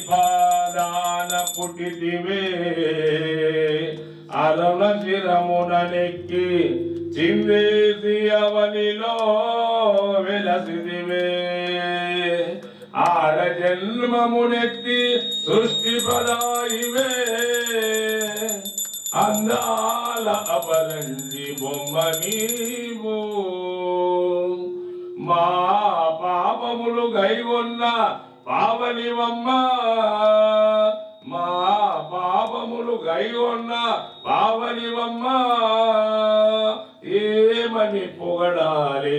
హరిపాదాన పుట్టితివే అరుణ శిరమునెక్కి చిందేసి అవనిలో వెలసిదివే ఆడ జన్మమునెత్తి సృష్టి ప్రదాయివే అందాల అపరంజి బొమ్మ నీవు మా పాపములు గైగొన్న పావనివమ్మ మా పాపములు గైగొన్న పావనివమ్మ ఏమని పొగడాలి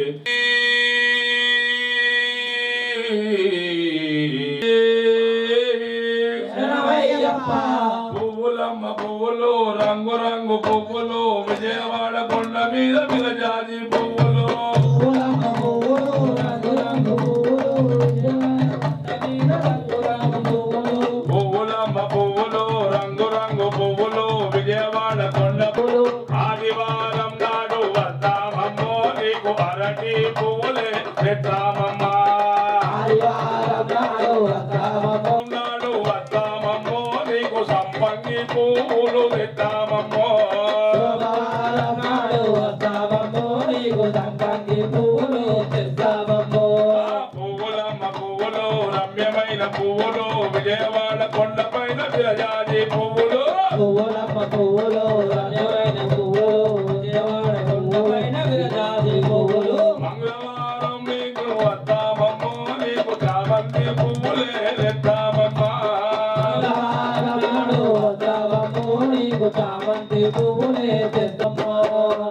పువ్వులమ్మ పువ్వులు రంగు రంగు పువ్వులు విజయవాడ కొండ మీద విరజాజి పువ్వులు పువ్వులమ్మ పువ్వులు రంగు రంగు పువ్వులు విజయవాడ కొండ ఆదివారం నాడు వస్తామమ్మో నీకు అరటి పువ్వులే తెస్తామమ్మ నాడు వస్తామమ్మో నీకు సంపంగి పువ్వులు తెస్తామమ్మో పువ్వులు విజయవాడ కొండపైన విరజాజి పువ్వులు పువ్వులమ్మ పువ్వులు రమ్యమైన పువ్వులు విజయవాడ కొండపైన విరజాజి పువ్వులు మంగళవారం నీకు వద్దామమ్మో నీకు చామంతి పువ్వులే తెద్దామమ్మా నీకు చామంతి పువ్వులే తెద్దమ్మా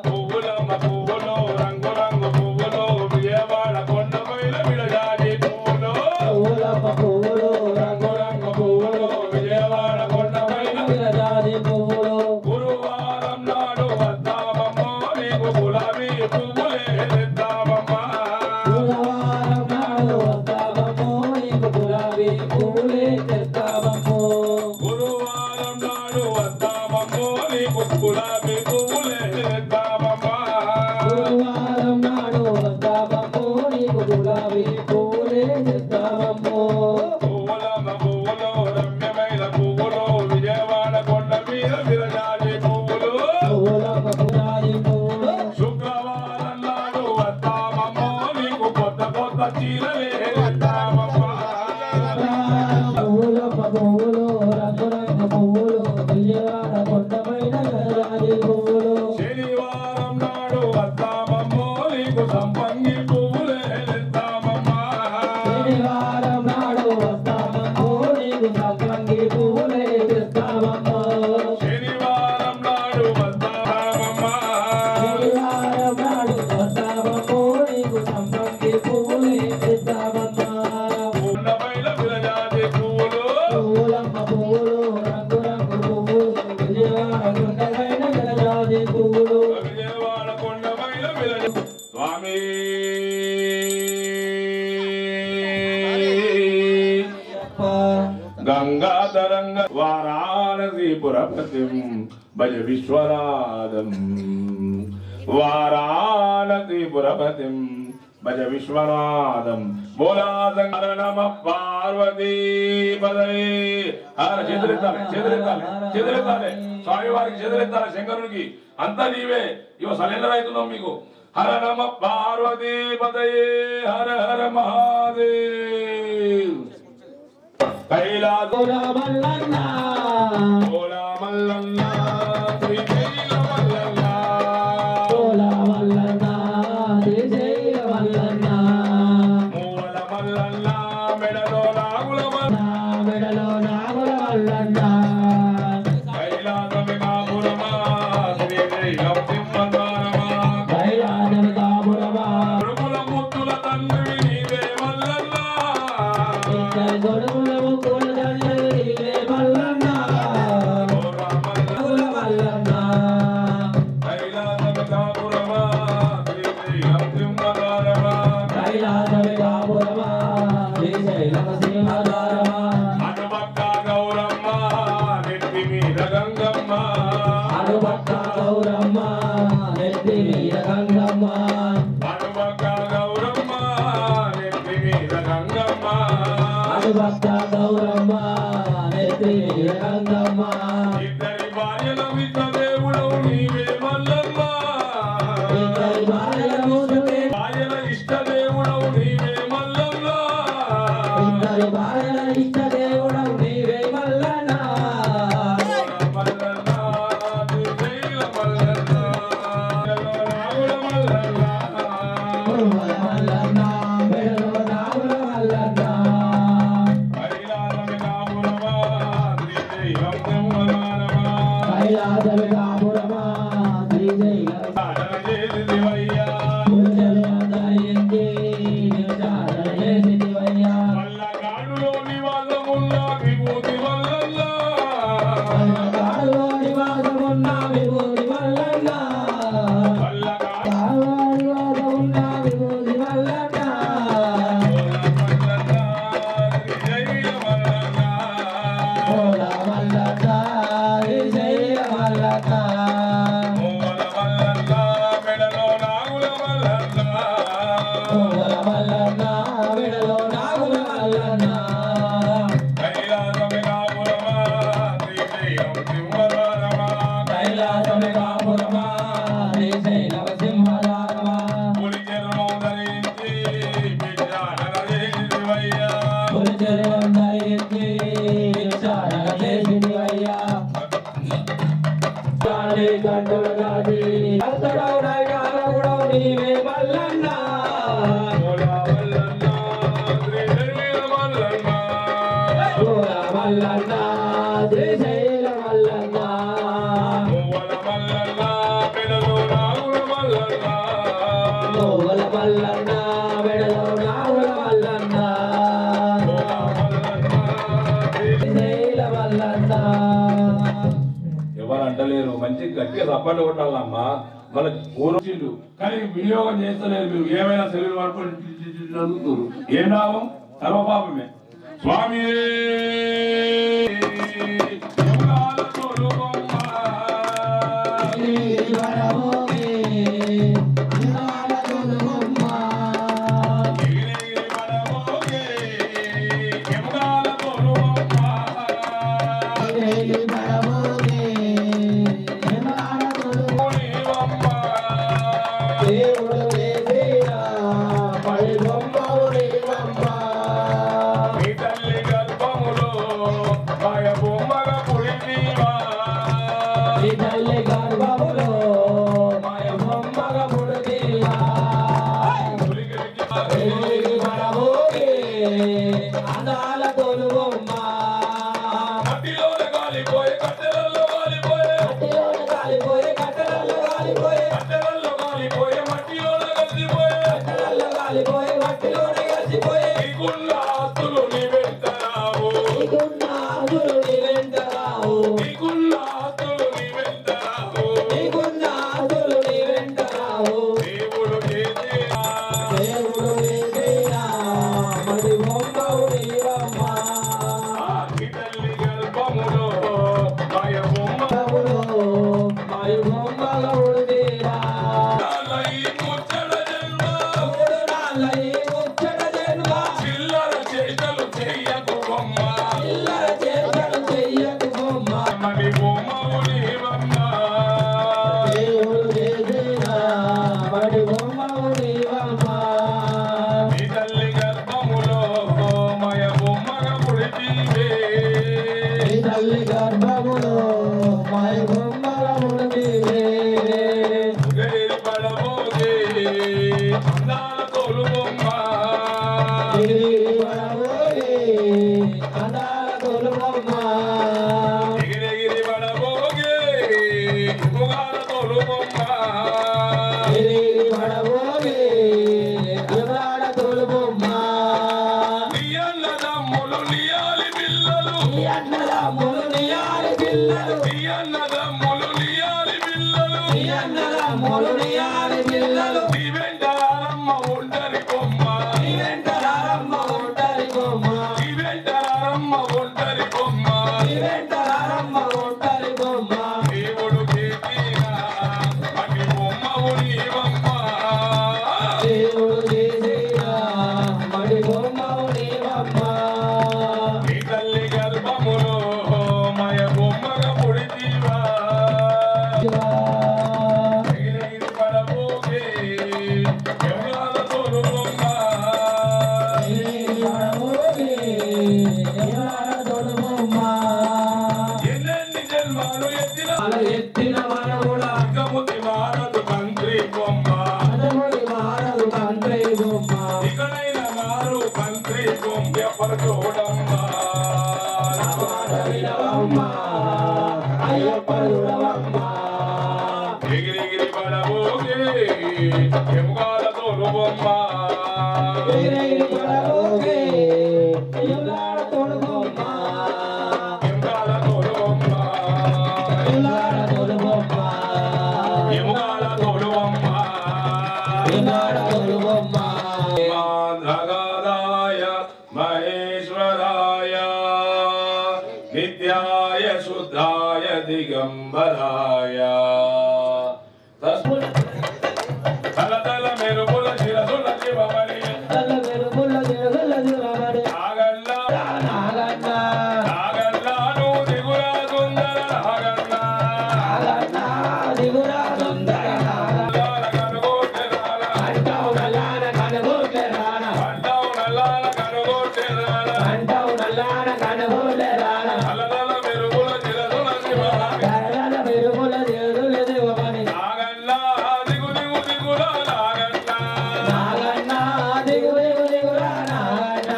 పువ్వులమ్మ పువ్వులు రంగు రంగు పువ్వులు విజయవాడ కొండపైన విరజాజి పువ్వులు పువ్వులమ్మ పువ్వులు రంగు రంగు పువ్వులు విజయవాడ కొండపైన విరజాజి పువ్వులు గురువారం నాడు వద్దామమ్మో నీకు గులాబీ పువ్వులే తెద్దామమ్మా గురువారం నాడు వద్దామమ్మో నీకు గులాబీ పువ్వులే తెద్దామమ్మో గురువారం నాడు వద్దామమ్మో నీకు గులాబీ పువ్వులే తెద్దామమ్మా గురువారం నాడు వద్దామమ్మో నీకు గులాబీ పువ్వులే తెద్దామమ్మో పువ్వులమ్మ పువ్వులు రమ్యమైన పువ్వులు విజయవాడ కొండ మీద విరజాజి పువ్వులు పువ్వులమ్మ గులాబీ పువ్వులు శుక్రవారం నాడు వద్దామమ్మో నీకు కొత్త కొత్త చీరలే తెద్దామమ్మా పువ్వులమ్మ పువ్వులు రంగు రంగు పువ్వులు విజయవాడ కొండపైన విరజాజి పువ్వులు శనివారం పురపతిం భజ విశ్వనాథం వారాణసి పురపతిం భజ విశ్వనాథం బోలా శంకర నమ పార్వతీ పదయే హర చేతులెత్తాలి స్వామివారికి చేతులెత్తాలి శంకరునికి అంతా నీవే ఇవ సరెండర్ అవుతున్నాం మీకు హర నమ పార్వతీ పదయే హర హర మహాదేవ్ కైలాస మల్లన్న బోలా మల్లన్న శ్రీశైల మల్లన్న మల్లన్న శ్రీశైల మల్లన్న మూల మల్లన్న మెడలో నాగుల మెడలో నాగుల మల్లన్న కైలాసమి కాపురమా శ్రీశైలం సింహద్వారమా కైలాసమి కాపురమా కొడుకుల ముద్దుల తండ్రి నీవే మల్లన్న ఇద్దరు కొడుకుల ముగ్గుల తండ్రి నీవే మల్లన్న బోలా మల్లన్న మల్లన్న కైలాసమి కాపురమా శ్రీశైలం సింహద్వారమా కైలాసమి కాపురమా శ్రీశైలం సింహద్వారమా అటుపక్క గౌరమ్మ నెత్తి మీద గంగమ్మ అడుపక్క గౌరమ్మ నెత్తి మీద గంగమ్మ అటుపక్క గౌరమ్మ నెత్తి మీద గంగమ్మ అడుపక్క గౌరమ్మ నెత్తి మీద గంగమ్మ ఇద్దరి భార్యల విద్య దేవుడు నీవే మల్లమ్మ ఇద్దరి భార్యల ముసుకే భార్యల ఇష్ట దేవుడు నీవే మల్లమ్మ ఇద్దరి భార్యల ఇష్ట దేవుడవు నీవే మల్లన్న మల్లన్న శ్రీశైల మల్లన్న రాముల మల్లన్న మల్లన్న మెడలో నాగుల మల్లన్న కైలాసమి కాపురమా శ్రీశైలం సింహద్వారమా కైలాసమి కాపురమా శ్రీశైలం సాధన చేసి శివయ్యా మల్లగాడులో నివాసమున్న విభూతి మల్లన్న మల్లగాడు శ్రీశైల మల్లన్న మూల మల్లన్న మెడలో నాగుల మల్లన్న కైలాసమి కాపురమా శ్రీశైలం సింహద్వారమా పులి చర్మం ధరించి భిక్షాటన చేసి శివయ్యా నీవే మల్లన్న మూల మల్లన్న శ్రీశైల మల్లన్న మల్లన్న శ్రీశైల మల్లన్న మూల మల్లన్న మెడలో నాగుల మల్లన్న గోగుల మల్లన్న మెడలో నాగుల మల్లన్న శ్రీశైల మల్లన్న ఎవరు అంటలేరు మంచి గట్టిగా సపోర్ట్ కొట్టాలమ్మా మన పూర్వీకులు కానీ వినియోగం చేస్తలేరు మీరు ఏమైనా శరీరం వరకు చదువుతున్నారు ఏం లాభం సర్వపాపమే స్వామి దేవుడు వేసేరా పడి బొమ్మలు నీవమ్మ మీ తల్లి గర్భములో భయ బొమ్మగా పుడినీవా గిరి పడబోగే ఎవరాడ తోలుబొమ్మ నీ అన్నదమ్ములు నియాలి పిల్లలు నీ అన్నదమ్ములు నియాలి పిల్లలు నీ అన్నదమ్ములు నియాలి పిల్లలు నీ అన్నదమ్ములు నియాలి పిల్లలు నీ వెంటారమ్మ ఒంటరి బొమ్మ నీ వెంటరారమ్మ ఒంటరి బొమ్మ నీ వెంటారమ్మ ఒంటరి బొమ్మ నీ వెంటరారమ్మ ఒంటరి బొమ్మ దేవుడు చేసిన అన్ని బొమ్మవు నీవమ్మ దేవుడు చేసిన మడి బొమ్మవు నీవమ్మ నీ తల్లి గర్భములో మయ బొమ్మగా పుడితీవా ఎగిరెగిరి పడబోగే ఎవరాల తోలు బొమ్మ ఎన్నెన్ని జన్మాలు ఎత్తిన ఎత్తిన మనవుడా ఇకముతి మారదు తండ్రి బొమ్మ మారదు తండ్రి బొమ్మ ఇకనైన మారు తండ్రి బొమ్మ పరచోడమ్మ వినవమ్మ అయ్యప్ప చూడవమ్మ ఎగిరెగిరి పడబోగే ఎముగాల తోలు బొమ్మ ఎగిరెగిరి పడబోగే ఎముగాల తోలు బొమ్మ ఎముగాల తోలు బొమ్మ ఎముగాల తోలు బొమ్మ ఎముగాల తోలు బొమ్మ ఎముగాల తోలు బొమ్మ మాధగాదాయ మహేశ్వరాయ నిత్యాయ శుద్ధాయ దిగంబరాయ తలతల మెరుగుల శిరసుల శివమణి తల వెలుగుల జరుగుల జురమడి నాగల్లా నాగన్న నాగల్లాను దిగురా సుందర నాగల్లా నాగన్న దిగురా సుందర నల్లాల కనుగోటెరాల అంటావు నల్లాన కనుగోట్లే రాన అంటావు నల్లాల కనుగోటెరాల అంటావు నల్లాన కనుగోట్లే రాన తలతల మెరుగుల శిరసుల శివమణి కరల వెలుగుల జరుగుల దివమని నాగల్లా దిగు దిగు దిగురా నాగల్లా నాగన్న దిగు దిగు దిగురా నాగన్న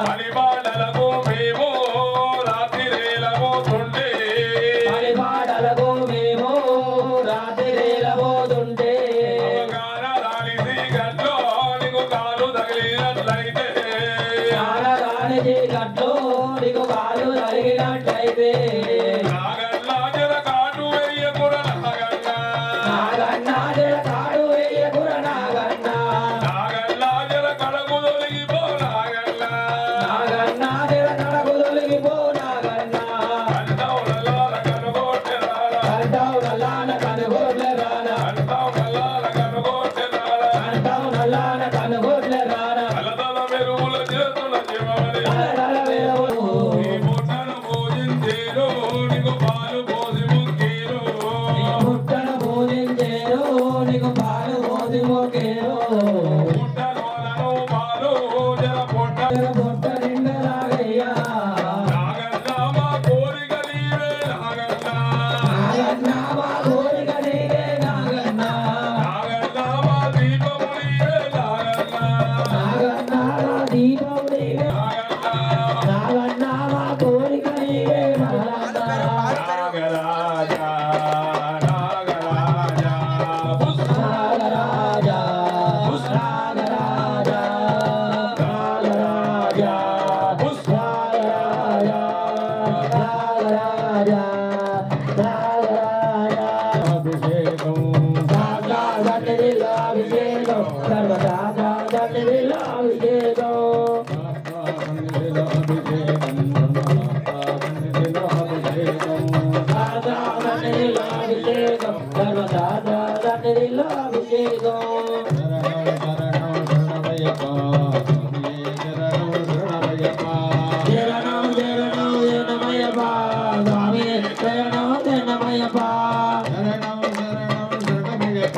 పనిబాటలకు మేము రాత్రిరేలమోతుండే పరిపాటలకు మేము రాత్రిరేలబోతుంటే అవగాన రాలిసి గట్లో నీకు కాలు తగిలినట్లయితే నాగరానికి గట్లో నీకు కాలు తగిలినట్టయితే నాగల్లా జర కాటు వెయ్యకుర నాగల్లా నాగన్న జర కాడు వేయకుర నాగన్న నాగల్లా జర కడకు తొలగిపో నాగల్లా నాగన్న జర కడకు తొలగిపో నాగన్న అంటావు నల్లాల కనుగోటెరాల అంటావు నల్లాన కనుగోట్ల రాన అంటావు నల్లాల కనుగోటెరాల అంటావు నల్లాన కనుగోట్ల రాన తలతల మెరుగుల చేతుల జీవమని తలతల వెలుగులు నీ ముట్టను పూజించేరు నీకు పాలు పోసి ముక్కేరు నీ పుట్టను పూజించేరు నీకు పాలు పోసి మోకేరు ముట్టనోలను పాలు జర పొట్ట పొట్ట నిండలాగయ్యా నాగన్నా మా కోరిక నీవే నాగన్నా నాగన్న మా కోరిక నీవే నాగన్న నాగన్నా మా దీపము నీవే నాగన్నా నాగన్న మా దీపం నీవే నాగన్నా నాగన్న మా కోరిక నీవే నాగన్న నాగరాజా నాగరాజా పుష్ప నాగరాజా నాగరాజా నాగరాజా పుష్ప నాగరాజా నాగరాజా నాగరాజా అభిషేకం దాదా దండదిలో అభిషేకం సర్వదాదా దండదిలో అభిషేకం దాదా దండదిలో అభిషేకం సర్వదాదా దండదిలో అభిషేకం శరణం శరణం శరణమయ్యప్ప స్వామి శరణం శరణమయ్యప్ప శరణం శరణం శరణమయ్యప్ప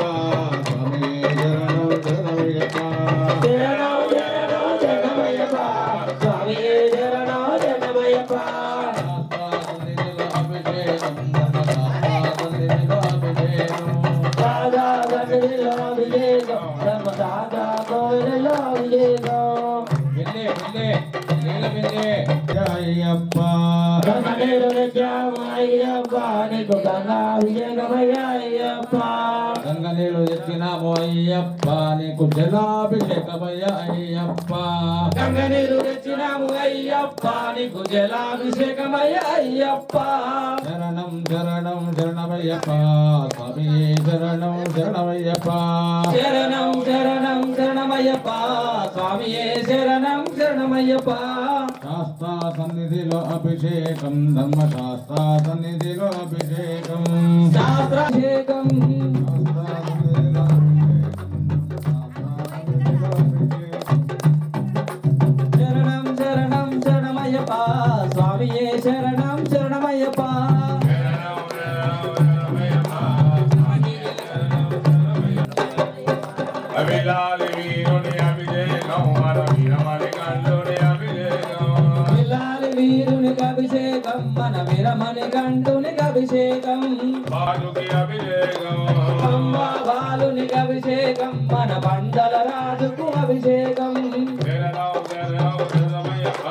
స్వామి శరణం శరణమయ్యప్ప దాదా దండదిలో అభిషేకం సర్వదాదా కోవిలలో అభిషేకం జయప్ప గంగనీరు తెచ్చాము అయ్యప్ప నీకు గంగాభిషేకమయ్య అయ్యప్ప గంగనీళ్ళు తెచ్చినాము అయ్యప్ప నీకు జలాభిషేకమయ్య అయ్యప్ప గంగనీరు తెచ్చినాము అయ్యప్ప నీకు జలాభిషేకమయ్య అయ్యప్ప శరణం శరణం శరణమయ్యప్ప స్వామి శరణం శరణమయ్యప్ప శరణం శరణం శరణమయ్యప్ప స్వామియే శరణం శరణమయ్యప్ప శాస్త్ర సన్నిధిలో అభిషేకం ధర్మశాస్త్ర సన్నిధిలో అభిషేకం శాస్త్రాభిషేకం శరణం శరణం శరణమయ్యప్ప స్వామియే శరణం శరణమయ్యప్ప అభిలాలి వీరుని అభిషేకం మన వీరమణి కండుని అభిషేకం పిల్లాలి వీరునికి అభిషేకం మన వీరమణి కంఠునికి అభిషేకం బాలుకి అభిషేకం అమ్మ బాలునికి అభిషేకం మన పండల రాజుకు అభిషేకం శరణం శరణం శరణమయ్యప్ప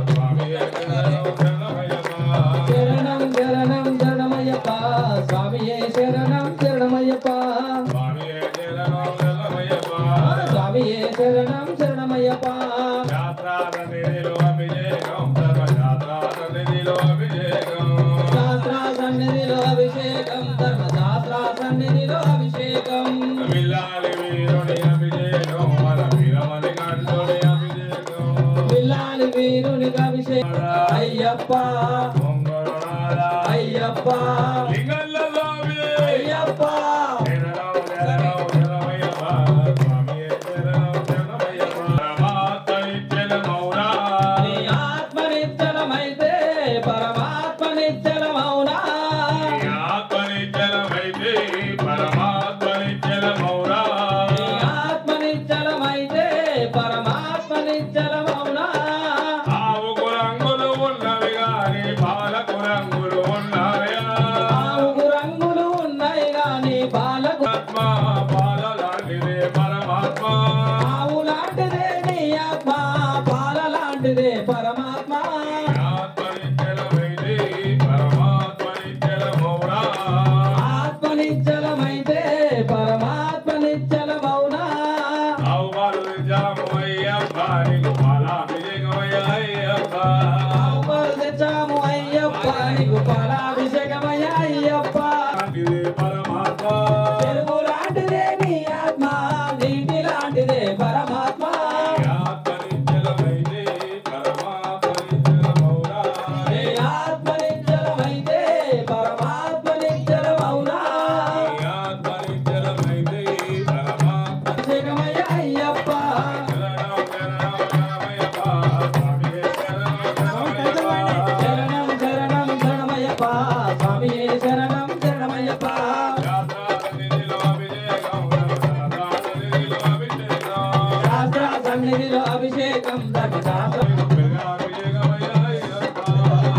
స్వామియే శరణం శరణమయ్యప్ప శరణం శరణం శరణమయ్యప్ప స్వామియే శరణం శరణమయ్యప్ప స్వామియే శరణం శరణమయ్యప్ప స్వామియే శరణం శరణమయ్యప్ప యాత్రా సన్నిధిలో అభిషేకం సర్వయాత్రా సన్నిధిలో అభిషేకం శాస్త్ర సన్నిధిలో అభిషేకం ధర్మశాస్త్ర సన్నిధిలో అభిషేకం విల్లాలి వీరుని అభిషేకం మన వీరమణి కండుని అభిషేకం పిల్లాలి వీరునికి అభిషేకం అయ్యప్ప పొంగరునాథ అయ్యప్ప లింగల్ల స్వామి అయ్యప్ప శరణం శరణం శరణమయ్యప్ప స్వామియే శరణం శరణమయ్యప్ప పరమాత్మ నిత్యల మౌనా నీ ఆత్మ నిశ్చలమైతే పరమాత్మ నిశ్చలమౌనా నీ ఆత్మ నిత్యలమైతే పరమాత్మ నిత్యల మౌనా నీ ఆత్మ నిశ్చలమైతే పరమాత్మ నిశ్చలమౌనా ఆవుకు రంగులు ఉన్నవి గాని పాలకు రంగులు ఉన్నాయా ఆవుకు రంగులు ఉన్నాయి గాని బాలకు ఆత్మ పాల లాంటిదే పరమాత్మ ఆవు లాంటిదే నీ ఆత్మ పాల లాంటిదే పరమాత్మ ఆత్మ నిత్యలమైతే పరమాత్మ నిత్యల మౌనా ఆత్మ నిశ్చలమైతే పరమాత్మ నిశ్చలమౌనా ఆవులు నిజాము అయ్యప్ప నీకు పాలాభిషేకమయ్య అయ్యప్ప ఆవులు తెచ్చాము అయ్యప్ప నీకు పాలాభిషేకమయ్య అయ్యప్ప లాంటిదే పరమాత్మ చెరువు లాంటిదే నీ ఆత్మ నీటి లాంటిదే పరమాత్మ ఆత్మ నిత్యలమైతే పరమాత్మ నిత్యల మౌనా నీ ఆత్మ నిశ్చలమైతే పరమాత్మ నిశ్చలమౌనా ఆత్మ నిత్యలమైతే పరమాత్మ అభిషేకమయ్య అయ్యప్ప శరణం శరణం శరణమయ్యప్ప స్వామియే శరణం శరణమయ్యప్ప శరణం శరణం శరణమయ్యప్ప స్వామియే శరణం శరణమయ్యప్ప యాత్రా సన్నిధిలో అభిషేకం యాత్రా సన్నిధిలో అభిషేకం శాస్త్ర సన్నిధిలో అభిషేకం ధర్మశాస్త్ర అభిషేకమయ్య అయ్యప్ప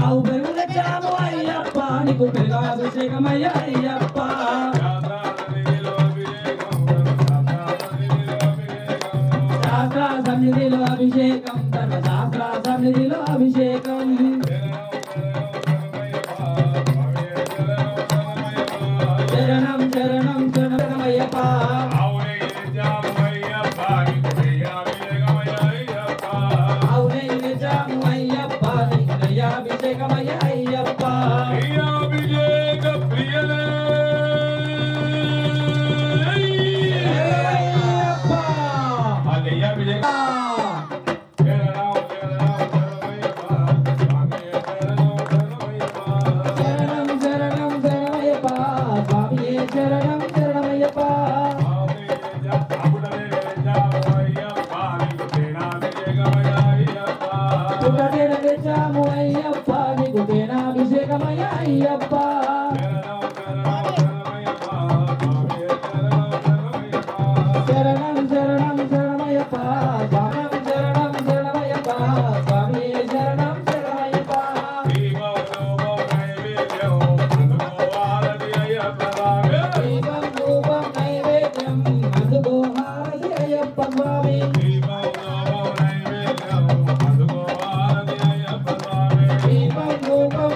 ఆవు పెరుగు తెచ్చాము అయ్యప్ప నీకు పెరుగాభిషేకమయ్య అయ్యప్ప యాత్రా సన్నిధిలో అభిషేకం యాత్రా సన్నిధిలో అభిషేకం శాస్త్ర సన్నిధిలో అభిషేకం ధర్మశాస్త్ర సన్నిధిలో అభిషేకం శరణం శరణం శరణమయ్యప్ప అవునే నిజామయ్యప్ప నీకు ప్రియాభిషేకమయ్య అయ్యప్ప అవునే నిజాము అయ్యప్ప నీకు దయాభిషేకమయ్య అయ్యప్ప ప్రియాభిషేక ప్రియలే అయ్యప్ప అదయ్యాభిషేక శరణం శరణం శరణమయ్యప్ప స్వామియే శరణం శరణమయ్యప్ప శరణం శరణం శరణమయ్యప్ప స్వామియే శరణం శరణమయ్యప్ప అవునే నిజాముడనే నిజామయ్యప్ప నీకు ప్రియాభిషేకమయ్య అయ్యప్ప పుట్టదేన తెచ్చాము అయ్యప్ప నీకు తేనాభిషేకమయ్య అయ్యప్ప శరణం శరణం శరణమయ్యప్ప స్వామియే శరణం శరణమయ్యప్ప శరణం శరణం శరణమయ్యప్ప శరణం శరణం శరణమయ్యప్ప స్వామియే శరణం శరణమయ్యప్ప దీపం ధూపం నైవేద్యం అందుకో హారతి అయ్యప్ప స్వామి దీపం ధూపం నైవేద్యం అందుకో హారతి అయ్యప్ప స్వామి దీపం ధూపం నైవేద్యం అందుకో హారతి అయ్యప్ప స్వామి దీపం ధూపం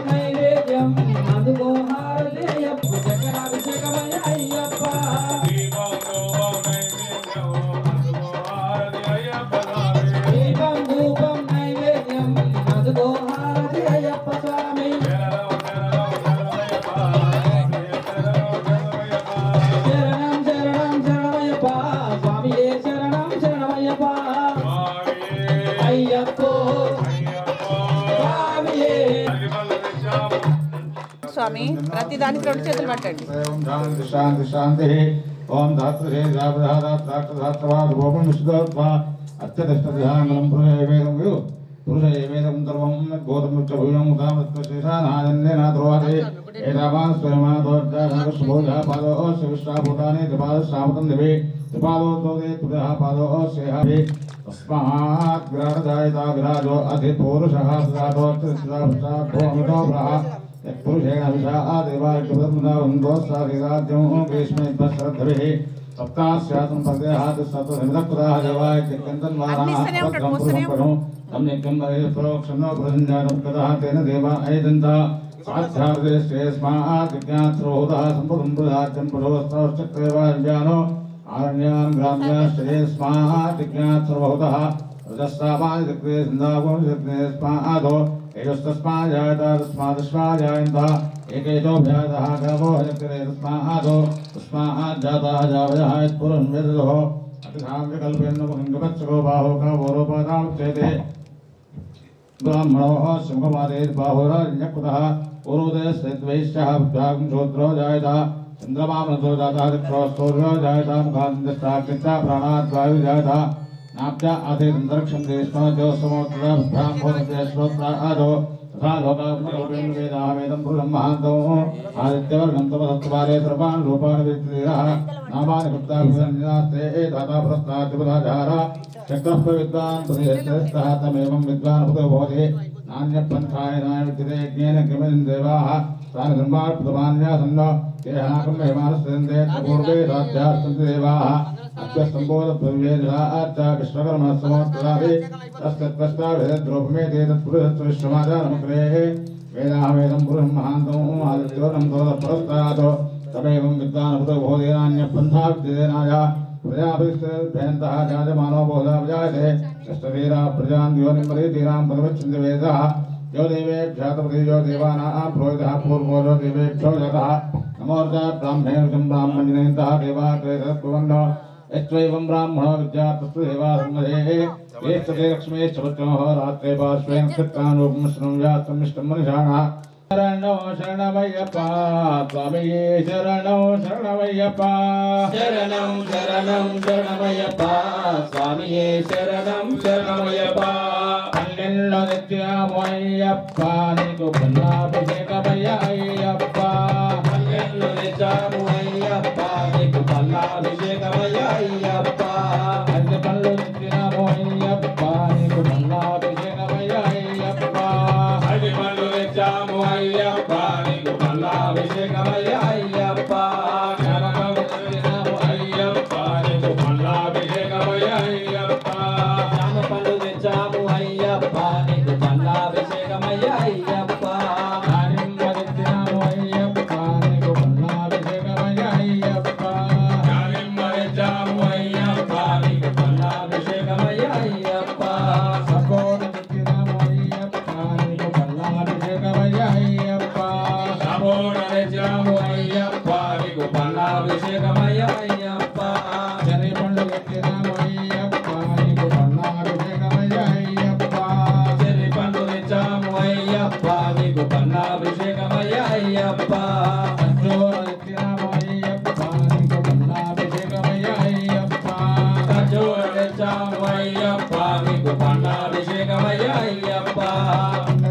స్వామి ప్రతి దానికి 2 చేతులు పట్టండి ఓం శాంతి శాంతి శాంతి ఓం ధాత్రే జాబధాత్రవాద గోపం విశుద్ధత్వా అత్యధిష్టధ్యానం పురుషేవేదం సర్వం గోతముచ్చభూయం ఉదామత్వశేషానాజన్యేనాద్రోవాదే ఏతావాన్ స్వయమాదోర్జాగస్వోజా పాదోస్య విశ్వాభూతాని త్రిపాదశ్రామతం దివే త్రిపాదోద్భోదే త్రిదః పాదోస్యేహాభి తస్మాత్ గ్రహజాయతాగ్రాజో అధిపూరుషः సదాతోత్తిష్టాభో బ్రహ పురుషేణ విషా దేవాయుధముదావందోస్సాధిరాజ్యం గ్రీష్మేశ్వరద్భవిః సప్తాస్యాతం పదేహాత్ సప్తసమిదక్కుదాః దేవాయ చిక్కంతన్వారాః తమ్నికం ప్రోక్షణో ప్రసంజాతం కదాః తేన దేవా ఐదంతా సాధ్యార్దే శ్రేయస్మాత్ విజ్ఞాత్రోదః సంపదం ప్రదాత్యం పురోస్తౌశ్చక్రేవాజ్ఞానో ఆరణ్యాన్ గ్రామ్యా శ్రేయస్మాత్ విజ్ఞాత్రోదః రజస్సామాదిక్రే సిందాగోం శ్రేయస్మాదో ఏజస్తస్మాజాయతస్మాదస్మాజాయంతః ఏకైతోభ్యాదః గ్రవో హయక్రే తస్మాదో తస్మాజ్జాతః జావజహాయత్ పురున్ వేదదో అతిధాంగకల్పేన్నముఖంగపచ్చకో బాహో కావోరోపాదాముచ్చేతే బ్రాహ్మణో శంఖమాదే బాహోరాజ్ఞకుతః పూర్వోదయస్వైశ్చः విద్వాగం శూద్రో జాయత చంద్రమామనసో జాతः దిక్రోస్తూర్యో జాయత ముఖాంతస్థాగ్నిశ్చ ప్రాణాద్వాయు జాయత నాభ్య ఆదేశంతరిక్షం దేశమోద్యోగసమోత్రాభ్యాం తథా లోకాత్మకల్పేన వేదాः వేదం పురుషం మహాంతో ఆదిత్యవర్గం తమసత్వారే సర్వాన్ రూపాన్ విద్ధిరः నామాని కృప్తాభిసంజనాస్తే దాతా పురస్తాద్విపదాచార చక్రః విద్వాన్ ప్రతిష్టः తమేవం విద్వాన్ పుతో భవతి నాణ్యపంథాయ నాయ విద్యతే యజ్ఞేన కిమిదం దేవాः తాని ధర్మాత్మమాన్యాసన్నో దేహాకం హేమానస్యంతే పూర్వే రాజ్యాస్తంతి దేవాः అత్యస్తంబోధ విశ్వకర్మ సమోత్రాభి తస్కృష్టాభిద్రోపమే తత్పురుషమాచారముగ్రే వేదావేదం పురుషం మహాంతం ఆదిత్యోరం పురస్తాదో తమేవం విద్వానపుతో బోధేనాన్యపంథా విద్యదేనాయ ప్రజాభిస్తేభ్యంతః జాయమానో బోధా విజాయతే కష్టవీరా ప్రజాన్ యోనిమరీతీనాం పదవచ్చింది వేదः यो देवेभ्यातपति यो देवानां प्रोहितः पूर्वो यो देवेभ्यो जतः नमोर्जा ब्राह्मणेन ब्राह्मणेनतः देवाग्रेतत्वन्नो यत्त्वैवं ब्राह्मणो विद्यात्तु देवासंगदेः एतते लक्ष्मीश्च पुत्रोः रात्रे पार्श्वेन कृत्तानूपं शृणुयात्तमिष्टं मनुषाणः शरणो शरणमय्यप्पा स्वामिये शरणो शरणमय्यप्पा శరణం శరణం శరణమయ్యప్ప స్వామియే శరణం శరణమయ్యప్ప పల్లెల్లో నిత్యమయ్యప్ప నీకు పల్లాభిషేకమయ్య అయ్యప్ప పల్లెల్లో నిత్యము అయ్యప్ప నీకు పల్లాభిషేకమయ్య అయ్యప్ప అన్ని పళ్ళు నిత్యమయ్యప్ప నీకు పల్లాభిషేకమయ్య అయ్యప్ప అది మళ్ళు తెచ్చాము అయ్యప్ప నీకు పల్లాభిషేకమయ్య అయ్యప్ప అయ్యప్ప నీకు పల్లాభిషేకమయ్య అయ్యప్ప రామ పళ్ళు తెచ్చాము అయ్యప్ప నీకు పల్లాభిషేకమయ్య అయ్యప్ప దానిమ్మ నిత్యమయ్యప్ప నీకు పల్లాభిషేకమయ్య అయ్యప్ప దానిమ్మ తెచ్చాము అయ్యప్ప నీకు పల్లాభిషేకమయ్య అయ్యప్ప సకోన నిత్యమయ్యప్ప నీకు పల్లాభిషేకమయ్య అయ్యప్ప సపోట తెచ్చాము అయ్యప్ప నీకు పల్లాభిషేకమయ్య అయ్యప్ప జరి పండు నిత్యమయ్యప్ప నీకు పల్లాభిషేకమయ్య అయ్యప్ప చెర్రి పండు తెచ్చాము అయ్యప్ప నీకు పల్లాభిషేకమయ్య అయ్యప్ప అర్జున నిత్యమయ్యప్ప నీకు పల్లాభిషేకమయ్య అయ్యప్ప ఖర్జూర తెచ్చాము అయ్యప్ప నీకు పల్లాభిషేకమయ్య అయ్యప్ప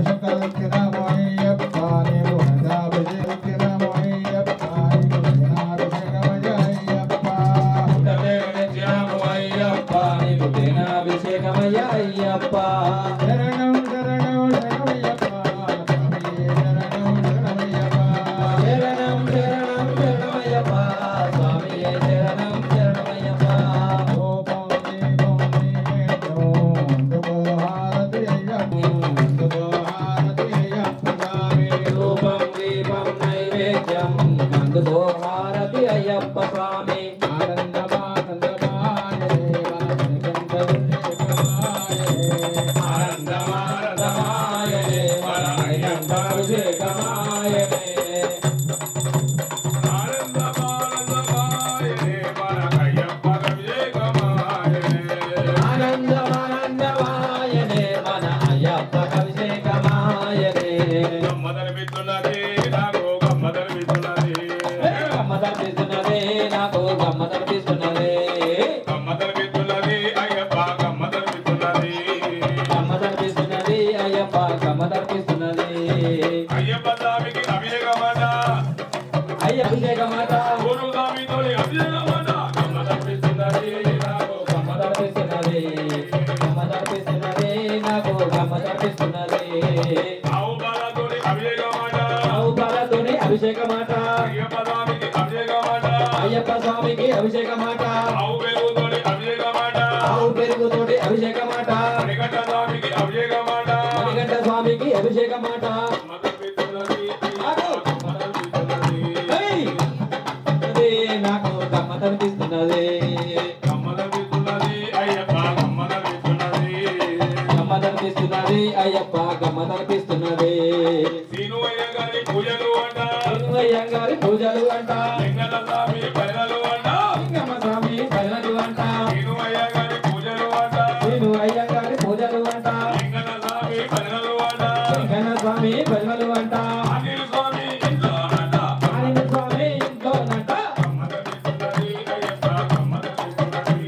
శకల నిత్యమయ్యప్ప నీకు పల్లాభిషేకమయ్యప్ప నీకు పల్లాభిషేకమయ్య అయ్యప్ప తెచ్చాము అయ్యప్ప నీకు తేనాభిషేకమయ్య అయ్యప్ప శరణం శరణం శరణమయ్యప్ప స్వామియే శరణం శరణమయ్యప్ప శరణం శరణం శరణమయ్యప్ప స్వామియే శరణం శరణమయ్యప్ప రూపం దీపం నైవేద్యం అందుకో హారతి అయ్యప్ప అందుకో హారతి అయ్యప్ప స్వామి రూపం దీపం నైవేద్యం అందుకో హారతి అయ్యప్ప స్వామి ఆనందమానందమాయ దేవ నికంఠ విజయకమాయ ఆనందమా స్వామికి అభిషేక మాట ఆవు పెరుగుతోటి అభిషేకమాట ఆవు పెరుగుతోటి అభిషేక మాట మణికంఠ స్వామికి అభిషేకమాట మణికంఠ స్వామికి అభిషేక మాట అదే నాకు గమ్మతనిపిస్తున్నది గమ్మదనిపిస్తున్నది అయ్యప్ప గమ్మదనిపిస్తున్నది గమ్మతనిపిస్తున్నది అయ్యప్ప గమ్మతనిపిస్తున్నది సీను అయ్య గారి పూజలు అంట గారి పూజలు అంట లింగన స్వామి బయలు అంట లింగమ్మ స్వామి బయలు అంట సీను అయ్య గారి పూజలు అంట నేను అయ్యగారి పూజలు అంట లింగన స్వామి బయలు అంట లింగన్న స్వామి బయలు అంట అనిల్ స్వామి ఇంట్లోనంట ఆయన స్వామి ఇంట్లోనంట గమ్మదనిపిస్తున్నది అయ్యప్ప గమ్మదనిపిస్తున్నది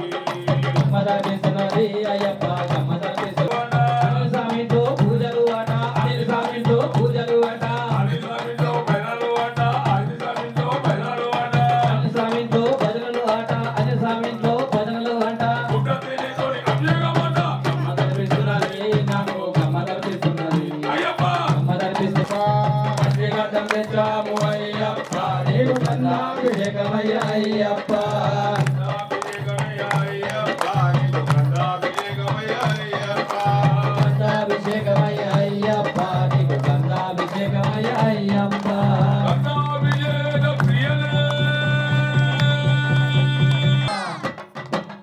గమ్మతనిపిస్తున్నది అయ్యప్ప గమ్మతనిపిస్తున్నది అనిల్ స్వామితో పూజలు అంట అనిల్ స్వామితో పూజలు అంట అనిల్ స్వామితో బయలు అంట అనిల్ స్వామితో బయలు అంట అనిల్ స్వామితో భజనలు అంట అనిల్ స్వామితో భజనలు అంట పుట్ట తేలితోటి అభిషేకమంట గమ్మతనిపిస్తున్నది నాకు గమ్మతనిపిస్తున్నది అయ్యప్ప అభిషేకం తెచ్చాము అయ్యప్ప నీకు కన్నాభిషేకమయ్య అయ్యప్ప కన్నాభిషేకమయ్య అయ్యప్ప నీకు కన్నాభిషేకమయ్య అయ్యప్ప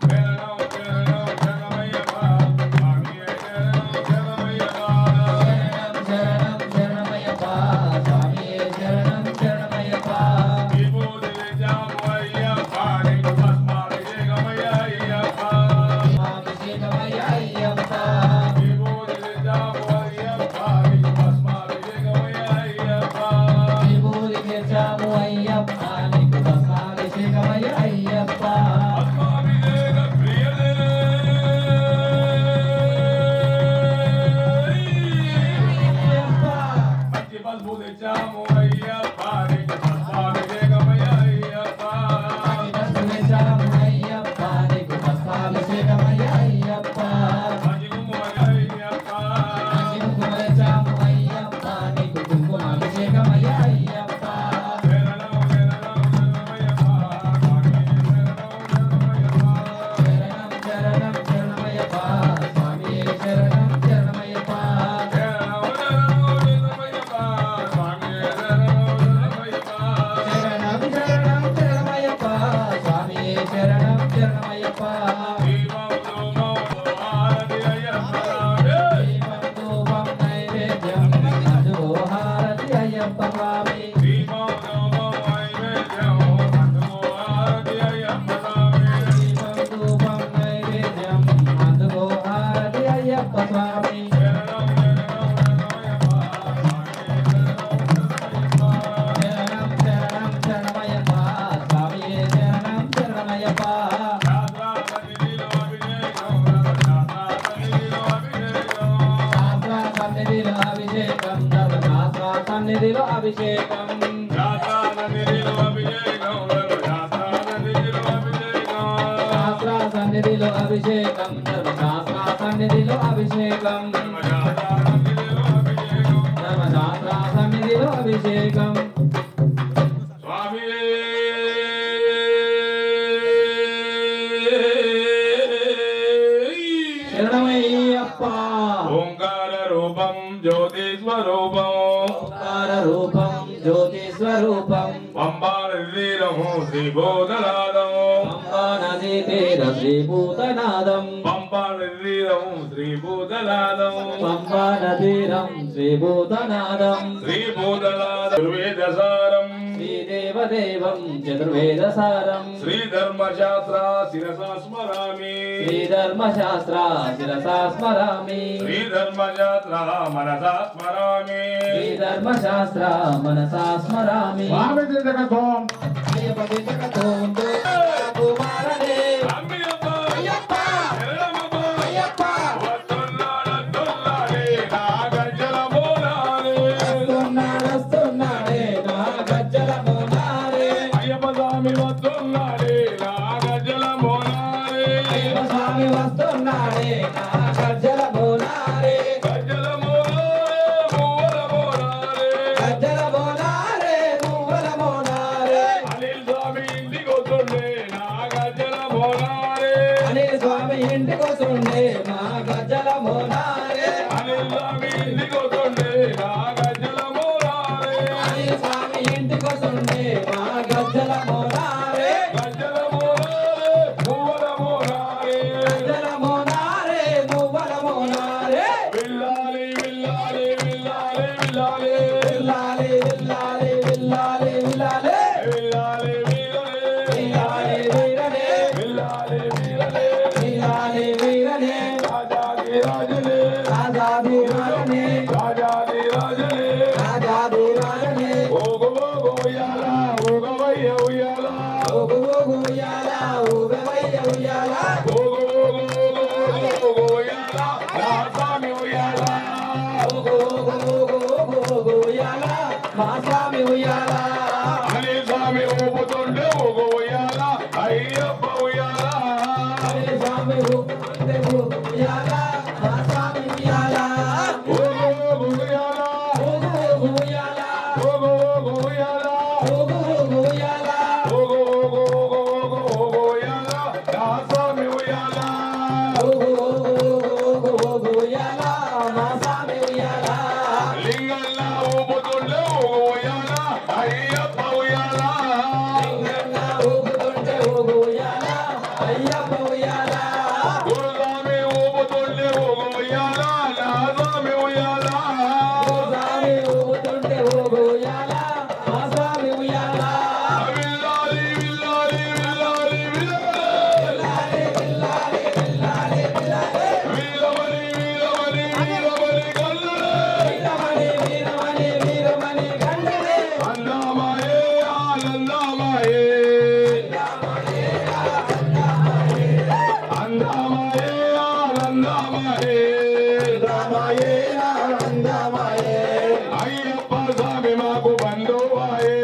శరణం శరణం శరణమయ్యప్ప స్వామియే శరణం శరణమయ్యప్ప అభిషేకమయ్య అయ్యప్ప విభూతి తెచ్చాము అయ్యప్ప నీకు భస్మాభిషేకమయ్య అయ్యప్ప తెచ్చాము అయ్యప్ప నీకు భస్మాభిషేకమయ్య అయ్యప్ప కుంకుమ తెచ్చాము అయ్యప్ప నీకు కుంకుమాభిషేకమయ్య అయ్యప్ప శరణం శరణం శరణమయ్యప్ప స్వామియే శరణం శరణమయ్యప్ప శరణం శరణం శరణమయ్యప్ప స్వామియే శరణం శరణమయ్యప్ప దీపం ధూపం నైవేద్యం అదిగో హారతి అయ్యప్ప స్వామి దీపం ధూపం నైవేద్యం అందుకో హారతి అయ్యప్ప స్వామి శరణం శరణం శరణమయ్యప్ప స్వామియే శరణం శరణమయ్యప్ప శాస్త్ర సన్నిధిలో అభిషేకం ధర్మశాస్త్ర సన్నిధిలో అభిషేకం శాస్త్ర సన్నిధిలో అభిషేకం ధర్మశాస్త్ర సన్నిధిలో అభిషేకం ధర్మశాస్త్ర సన్నిధిలో అభిషేకం శరణమయ్యప్ప ఓంకార రూపం జ్యోతి స్వరూపం ఓంకార రూపం జ్యోతి స్వరూపం పంబారీరం శ్రీభూతనాదం పంబా నదీ తీర శ్రీభూతనాదం పంబారీరం శ్రీభూతనాదం పంబా నదీరం శ్రీభూతనాదం శ్రీభూతనాద దుర్వేదసారం శ్రీదేవదేవం చతుర్వేదసారం శ్రీధర్మశాస్త్ర శిరసా స్మరామి శ్రీధర్మశాస్త్ర శిరసా స్మరామి శ్రీధర్మశాస్త్ర మనసా స్మరామి శ్రీధర్మశాస్త్ర మనసా స్మరామి స్వామి జగతోం కుమారనే అమ్మయ్యప్ప అయ్యప్ప శరణమప్ప అయ్యప్ప వస్తున్నాడే నాగజల మోనాడే వస్తున్నాడే నా గజ్జల మోనారే అయ్యప్ప స్వామి వస్తున్నాడే నాగజల మోనాడే అయ్యప్ప స్వామి వస్తున్నాడే నా గజ్జల మోనారే గజల మోనాడే మూల మోనాడే గజ్జల మోనారే నువ్వుల మోనారే అనిల్ స్వామి ఇంటికి వస్తుండే ఇంటికొస్తుండే మా గజ్జల మోనారే అనిల్ స్వామి ఇంటికొస్తుండే మా గజ్జల మోనారే అనిల్ స్వామి ఇంటికొస్తుండే మా గజ్జల మోనారే గజ్జల మోనారే పువ్వుల మోనారే గజ్జల మోనారే మువ్వల మోనారే విల్లాలి విల్లాలి విల్లాలి విల్లాలి విల్లాలి విల్లాలి విల్లాలి విల్లాలి విల్లాలి విల్లాలి వీరనే విల్లాలి వీరలే విల్లాలి వీరనే రాజాది రాజులే రాజాది రాజనే రాజాది రాజులే రాజాది రాజనే ఓగో ఉయ్యాల ఓగవయ్య ఉయ్యాల ఓగు ఓగు ఉయ్యాల ఊగవయ్య ఉయ్యాల ఓగో ఉయ్యాల నా స్వామి ఉయ్యాల ఓగు ఓగు ఓగు ఓగు ఓగు ఉయ్యాల మా స్వామి ఉయ్యాల అని స్వామి ఊపుతుండే ఓగో ఉయ్యాల అయ్యప్ప ఉయ్యాల అనిల్ స్వామి ఊపుతుండే ఉయ్యాల మా స్వామి ఉయ్యాల ఓగో ఉయ్యాల ఓగు ఓగు ఉయ్యాల ఓగో ఉయ్యాల ఓగు ఓగు ఉయ్యాల ఓగో ఉయ్యాల నా స్వామి ఉయ్యాల ఓగు ఓగు ఓగు ఓగు ఉయ్యాల మా స్వామి ఉయ్యాల లింగన్న ఊపుతుండే ఓగో ఉయ్యాల అయ్యప్ప ఉయ్యాల లింగన్న ఊపుతుంటే ఓగు ఉయ్యాల అయ్యప్ప ఉయ్యాల గురుస్వామి ఊపుతుండే ఓగో ఉయ్యాల నా స్వామి ఉయ్యాల స్వామి ఊపుతుంటే ఓగు ఉయ్యాల మా స్వామి ఉయ్యాల విల్లాలి విల్లాలి విల్లాలి విల్లాలి వీరమణి వీరమణి వీరమణి కల్లులే వీరమణి వీరమణి వీరమణి గండనే అన్నమాయే ఆనందమాయే అందమాయే ఆనందమాయే రామాయే ఆనందమాయే అయ్యప్ప స్వామి మాకు బంధువాయే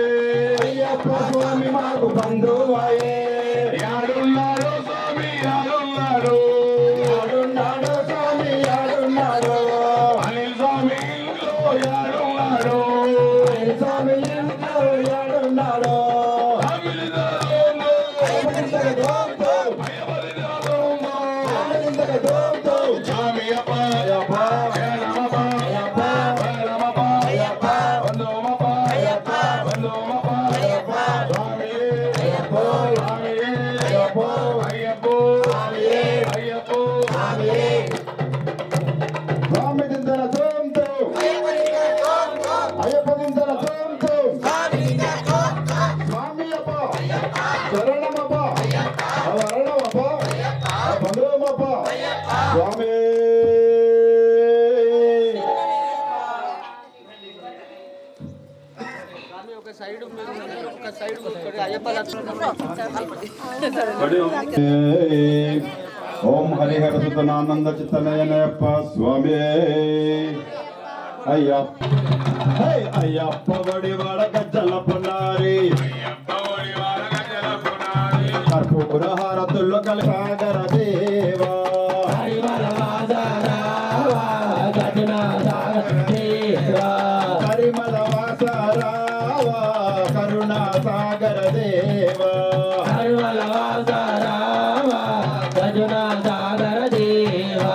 అయ్యప్ప స్వామి మాకు బంధువాయే యాడున్నాడు స్వామి యాడున్నాడు ఆడున్నాడు స్వామి ఆడున్నాడు అనిల్ స్వామి ఇంట్లో యాడున్నాడు అనిల్ స్వామి ఇంట్లో ఆడున్నాడు అమిలిదారోను అయ్యప్ప భయపడిదారోను స్వామి అప్ప అయ్యప్ప శరణమప్ప అయ్యప్ప శరణమప్ప అయ్యప్ప వందోమప్ప అయ్యప్ప వందోమప్ప అయ్యప్ప స్వామి అయ్యప్ప స్వామి అయ్యప్ప అయ్యప్ప స్వామి అయ్యప్ప స్వామి స్వామి దింతల తోంతో అయ్యప్ప దింతల తోంతో స్వామి అప్ప శరణమప్ప వరణమప్ప బంధువమప్ప స్వామి ఓం హరిహర సుతనానంద చిత్తనయనయప్ప స్వామి అయ్యప్ప అయ్యప్ప వడివాడ గజ్జల పునారి కర్పూర హారతుల్లో కలిసాగర దేవా హరివర వాసరావా గజనా సాగరేవా పరిమళ వాసరావా కరుణా సాగర దేవా హరివర వాసరావా గజనా సాగరేవా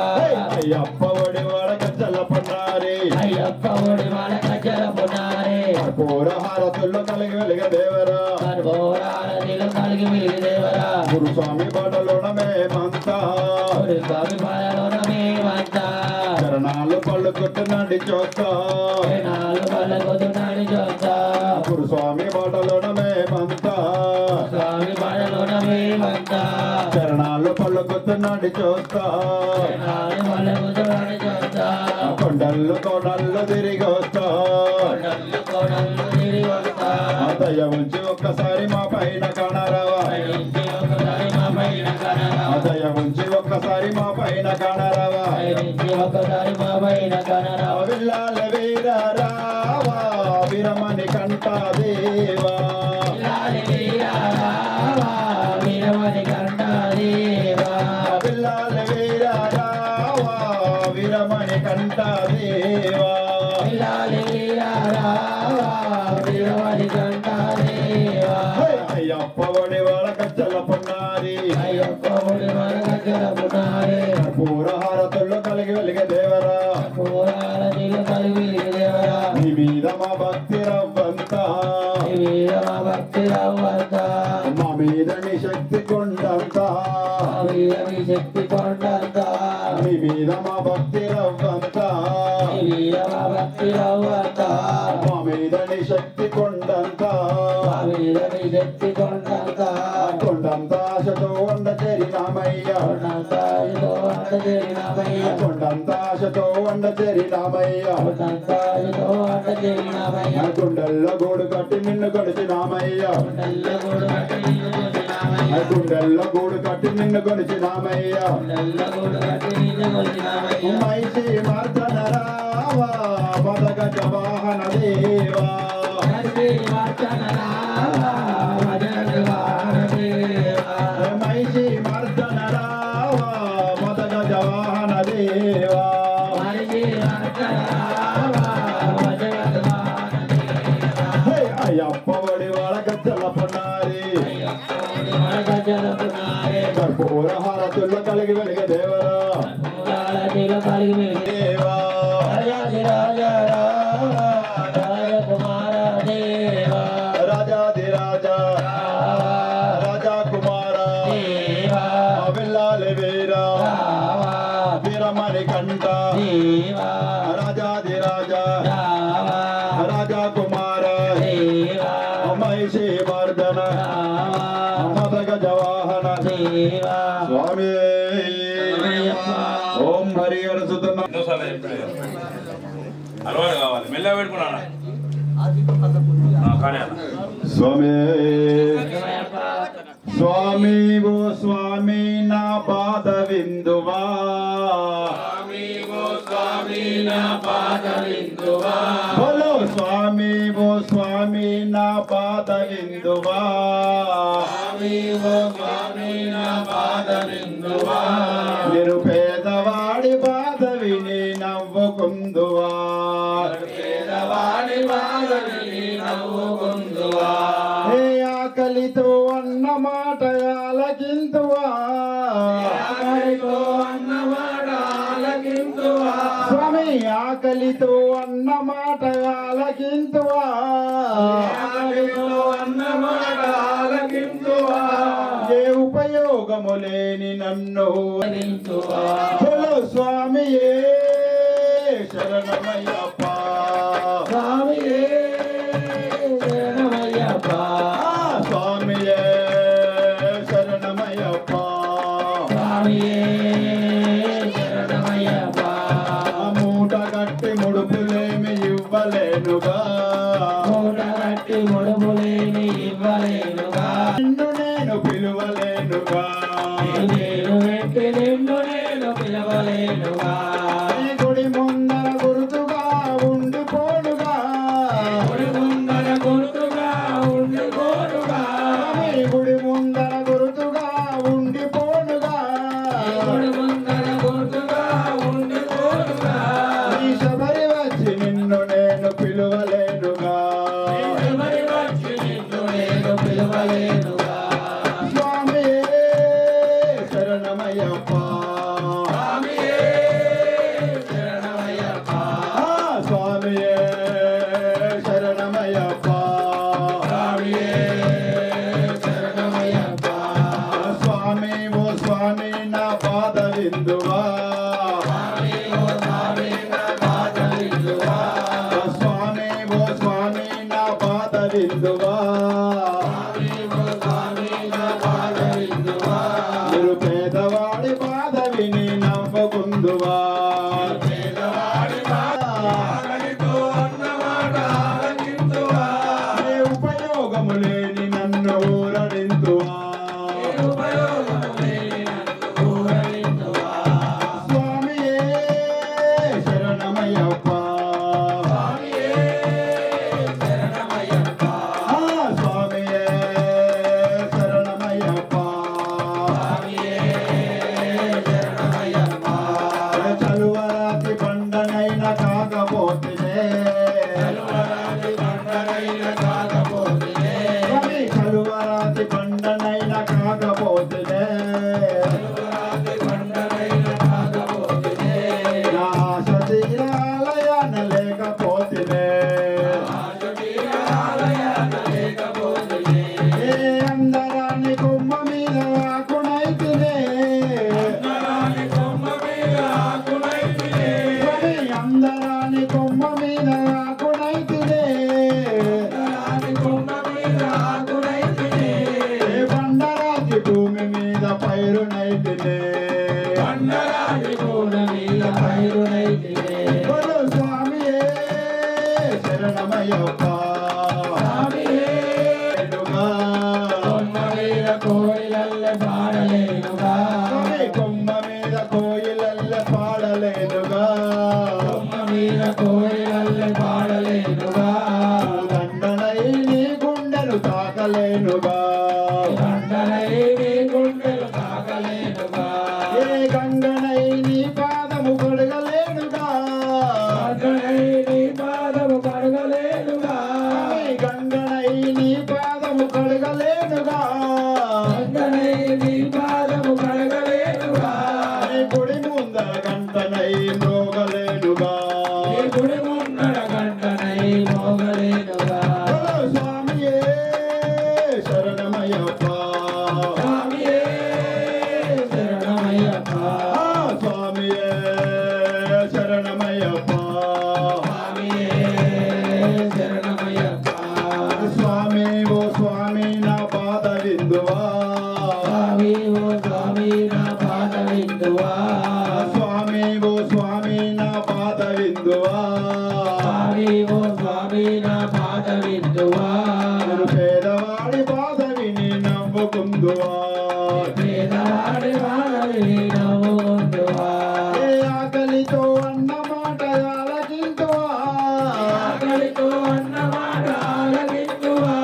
అయ్యప్ప వడివాడ గజ్జల పునారి అయ్యప్ప ఒడి మన గజల పునారే కర్పూర హారతుల్లో కలిగి వెలిగ దేవరా కర్బోరారతిలో కలిగి వెలిగి దేవరా గురుస్వామి బాటలోన మేమంతా ఒడి స్వామి పాదలోన మేమంతా చరణాలు పళ్ళు కొట్టునండి చూస్తా నాలుగు పల్లకొద్దునాడి చూస్తా గురుస్వామి బాటలోన మేమంతా స్వామి పాదలోన మేమంతా చరణాలు పళ్ళు కొట్టునండి చూస్తా నాలుగు పల్లకొద్దునాడి చూస్తా కొండళ్ళు కోడళ్ళు తిరిగి వస్తా కొండలు కోడలు తిరిగి వస్తా దయ ఉంచి ఒక్కసారి మా పైన కనరవా పైనుంచి ఒకసారి మా పైన కనరా దయ ఉంచి ఒక్కసారి మా పైన కనరవా పైనుంచి ఒకసారి మా పైన కనరా విల్లాల వీర రావా విరమణి కంట దేవా లాలి వీరావా వీరమణి కంఠదేవా విల్లాల వీర రావా విరమణి కంట దేవా లాలి వీరావా వీరమణి కంఠదేవా అయ్యప్ప వడి వాళ్ళ గజ్జల పున్నారి అయ్యప్ప అయ్యప్పడి మరగజరపునారే పూరహారతుల్లో కలిగి వెలిగే దేవరా పూరారతిలో కలిగి దేవరా నీ మీద మా భక్తి రవ్వంతా వీరమ భక్తి రవ్వంత మా మీద నీ శక్తి కొండంతా వీరమి శక్తి కొండంత నీ మీద మా భక్తి రవ్వంతా వీరమ భక్తి రవ్వంత మా మీద నీ శక్తి కొండంతా వీరమి శక్తి కొండంత కొండంత ఆశతో వండ చేరినామయ్యా కొండంతాయితో అంత చేరినామయ్య కొండంత ఆశతో వండ చేరినామయ్యా కొండంతాయితో అంత చేరినామయ్య గుండెల్లో గూడు కట్టి నిన్ను కొలిచినామయ్యా నల్లగూడు కట్టి నిన్ను కొలిచినామయ్య గుండెల్లో గూడు కట్టి నిన్ను కొలిచినామయ్యా నల్లగూడు కట్టి నిన్ను కొలిచినామయ్య మైసి మర్దన రావా మదగజ వాహన దేవా హరి వాచన రావా భజన దేవా మైసి మర్దన రావా మదగజ వాహన దేవా హరి వాచన రావా భజన దేవా అయ్యప్ప వడి వాళ్ళ గజ్జల పన్నారి అయ్యప్పడి మరగజరపునారే కర్పూర హారతుల్లో కలిగి వెలిగే దేవరా పూరారతిలో కలిగి వెలిగే దేవా రాజాధిరాజ రావా రాజకుమార దేవా రాజాధిరాజా రాజా కుమార దేవా వెళ్ళాలి వీరా రావా వీరమణి కంట దేవా రాజాధిరాజా రావా రాజా కుమార దేవా మైషి మర్దన రావా మదగ జవాహన దేవా స్వామి అయ్యప్ప ఓం హరి అనుసుతున్న ఎన్నోసార్లు చెప్పాడు అలవాటు కావాలి మెల్లగా పెట్టుకున్నాను కానీ అన్న స్వామి అయ్యప్ప స్వామి ఓ స్వామి నా పాద విందువా బోలో స్వామి ఓ స్వామి నా పాద విందువా నిరుపేదవాడి బాధ విని నవ్వుకుందువా ఏ ఆకలితో అన్న మాట ఆలకింతువా స్వామి ఆకలితో అన్న మాట ఆలకింతువా ఏ ఉపయోగము లేని నన్ను బోలో స్వామియే శరణమయ్యప్ప స్వామియే శరణమయ్యప్ప స్వామియే శరణమయ్యప్ప స్వామియే శరణమయ్యప్ప మూట కట్టి ముడుపులేమి ఇవ్వలేనుగా మూట కట్టి ముడుపులేని ఇవ్వలేనుగా నిన్ను నేను పిలువలేనుగా నేను వెంటి నిన్ను నేను పిలవలేనుగా నీ గుడి ముందర గుర్తుగా ఉండిపోనుగా గుడి ముందర గుర్తుగా ఉండిపోనుగా నీ గుడి ముందర గుర్తుగా ఉండిపోనుగా గుడి ముందర గుర్తుగా ఉండిపోనుగా నీ శబరి వచ్చి నిన్ను నేను పిలువలేనుగా ఎవరి వచ్చి నిన్ను నేను పిలవలేనుగా స్వామి శరణమయ్యప్ప స్వామియే శరణమయ్యప్ప స్వామియే శరణమయ్యప్ప స్వామియే శరణమయ్యప్ప స్వామి ఓ స్వామి నా పాద విందువా స్వామి ఓ స్వామి నా పాద విందువా స్వామి ఓ స్వామి నా పాద విందువా స్వామి ఓ స్వామి నా పాద విందువా నిరుపేదవాడి బాధ విని నవ్వుకుందువా పేదవాడి బాధతో అన్నమాట ఆలకించువా ఏ ఉపయోగము లేని నన్ను ఊరడింతువా ఉపయోగం లేని నన్ను ఊరడించువా స్వామియే శరణమయ్యప్ప స్వామియే శరణమయ్యప్ప స్వామియే శరణమయ్యప్ప స్వామియే శరణమయ్యప్ప పైరునైతినే బండరాజు కోన మీద పైరునైతినే బోలో స్వామియే శరణమయ్యప్ప స్వామియే ఎడుగా కొమ్మ మీద కోయిలల్లె పాడలేనుగా స్వామి కొమ్మ మీద కోయిలల్లె పాడలేనుగా కొమ్మ మీద కోయిలల్లె పాడలేనుగా దండనై నీ గుండెలు తాకలేనుగా బండలై నీ గుండెలు తాకలేనుగా ఏ గంగనై నీ పాదము కడగలేనుగా బండలై నీ పాదము కడగలేనుగా స్వామి గంగనై నీ పాదము కడగలేనుగా బండలై నీ పాదము కడగలేనుగా నీ గుడి ముందర గంటనై మోగలేనుగా నీ గుడి ముందర గంటనై మోగలేనుగా బోలో స్వామియే శరణమయ్యప్ప స్వామియే శరణమయ్యప్ప స్వామియే శరణమయ్యప్ప స్వామియే శరణమయ్యప్ప స్వామి ఓ స్వామి నా పాద విందువా స్వామి ఓ స్వామి నా పాద విందువా స్వామి ఓ స్వామి నా పాద విందువా స్వామి ఓ స్వామి నా పాద విందువా నేను పేదవాడి బాధ విని నవ్వుకుందువా పేదవాడి వాడవి నవ్వుకుందువా ఏ ఆకలితో అన్న మాట ఆలకింతువా ఆకలితో అన్నమాట ఆలకిందువా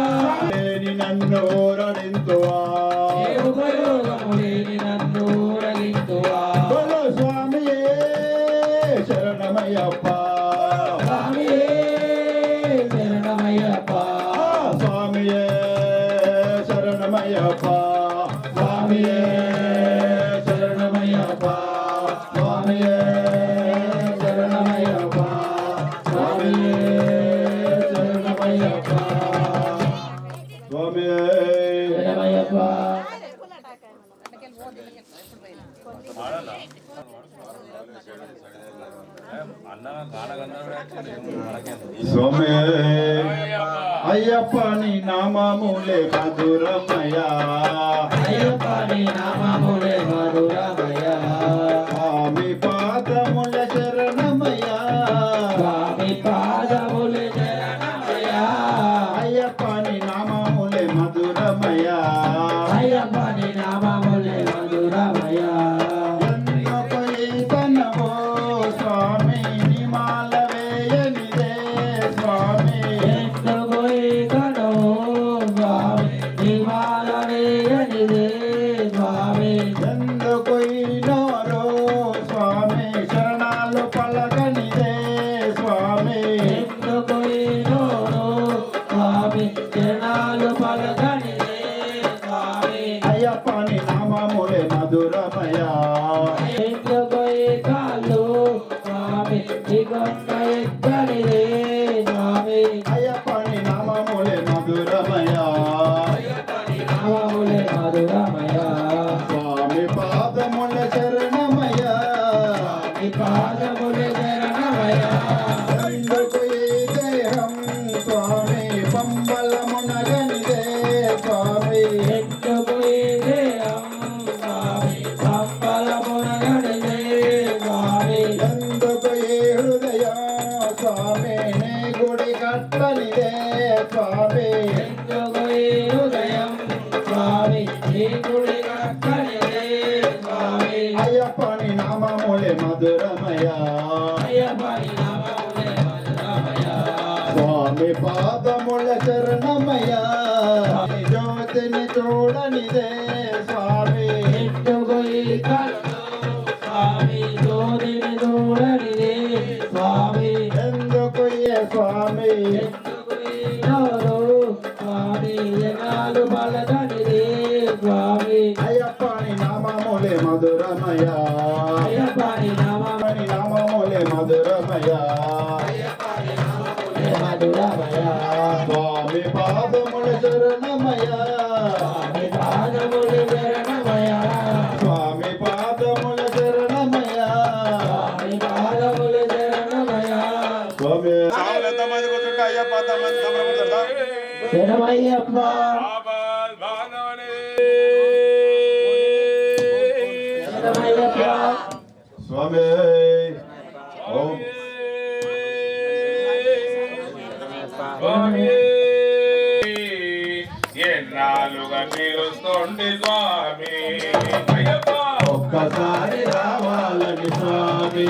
లేని నన్ను ఊరడింతువా ఏ ఉపయోగము లేని నన్ను ఊరగిందువా బోలో స్వామియే శరణమయ్యప్ప స్వామియే శరణమయ్యప్ప స్వామియే శరణమయ్యప్ప స్వామియే శరణమయ్యప్ప స్వామియే శరణమయ్యప్ప స్వామియే శరణమయ్యప్ప స్వామియే శరణమయ్యప్ప స్వామియే అయ్యప్ప నీ నామములే మధురమయ్యా అయ్యప్ప నీ నామములే మధురమయ స్వామి పాదముల శరణమయ్యా స్వామి పాదములే శరణమయ అయ్యప్ప నీ నామములే మధురమయ్యా అయ్యప్ప నీ నామములే మధురమయ ఎన్నొక ఈతనమో స్వామి నిమాల వేయనిదే స్వామి ఎందుకు ఈతను స్వామి హిమాలయనిదే స్వామి ఎందుకు ఈనోరో స్వామి శరణాలు పలకనిదే స్వామి ఎందుకు ఈనోరు స్వామి జనాలు పలకనిదే స్వామి అయ్యప్ప నీ నామములే మధురమయ్యా ఎందుకు ఈ కాళ్ళు స్వామి దిగొండ ఎక్కడిదే స్వామి అయ్యప్ప నీ నామములే మధురమయ్యా నామములే మధురమయ స్వామి పాదముల శరణమయ్యా ఈ పాదములే శరణమయ ఎందుకు ఈ దేహం స్వామి పంబలమునగనిదే స్వామి ఎందుకు ఈ దేహం స్వామి సంపలమునగడిదే స్వామి ఎందుకు ఈ హృదయం స్వామి నీ గుడి కట్టనిదే స్వామి ఎందుకు ఈ హృదయం స్వామి నీ గుడి కట్టనిదే స్వామి అయ్యప్ప నీ నామములే మధురమయ్యా అయ్యప్ప నీ నామములే మధురమయ స్వామి పాదముల శరణమయ్యా జ్యోతిని చూడనిదే స్వామి ఎందుకు ఈ కళ్ళు స్వామి జ్యోతిని చూడనిదే స్వామి ఎందుకు ఏ స్వామి ఎందుకు ఈ నోరు స్వామి జనాలు పలకనిదే స్వామి అయ్యప్ప నీ నామములే మధురమయ్యా అయ్యప్ప నీ నీ నామములే మధురమయ్యా మధురమయ స్వామి పాదముల శరణమయ్యా స్వామి పాదములు శరణమయ స్వామి పాదముల శరణమయ్యా స్వామి పాదములు శరణమయ స్వామి శరణమయ్యప్ప ఆపద్ బాంధవనే స్వామి ఓం స్వామి ఎన్నాళ్ళుగా పిలుస్తోంది స్వామి అయ్యప్ప ఒక్కసారి రావాలని స్వామి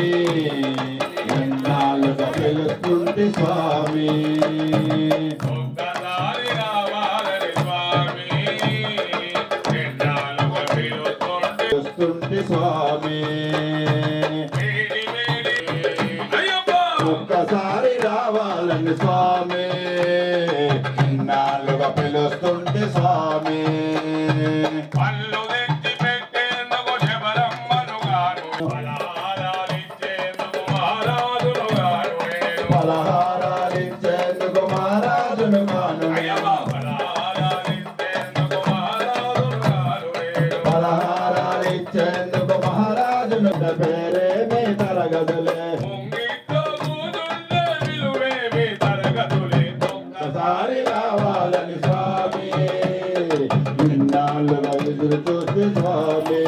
ఎన్నాళ్ళుగా పిలుస్తుంది స్వామి ఒక్కసారి రావాలని స్వామి ఎన్నాళ్ళుగా పిలుస్తుంది స్వామి వేడి వేడి అయ్యప్ప ఒక్కసారి రావాలని స్వామి ఎన్నాళ్ళుగా పిలుస్తుంది స్వామి పళ్ళు తెచ్చి పెట్టేందుకు శబరమ్మను గాను ఫలహారాలిచ్చేందుకు మహారాజును గాను నేను పలహారాలిచ్చేందుకు మహారాజును గాను అయ్యప్ప ఫలహారాలిచ్చేందుకు మహారాజును గాను నేను పలహారాలిచ్చేందుకు మహారాజును పేరేమీ తరగదులే ముంగిట్లో కూతుండే విలువేమి తరగతులే ఒక్కసారి రావాలని స్వామి ఇన్నాళ్ళుగా ఎదురు చూసి స్వామి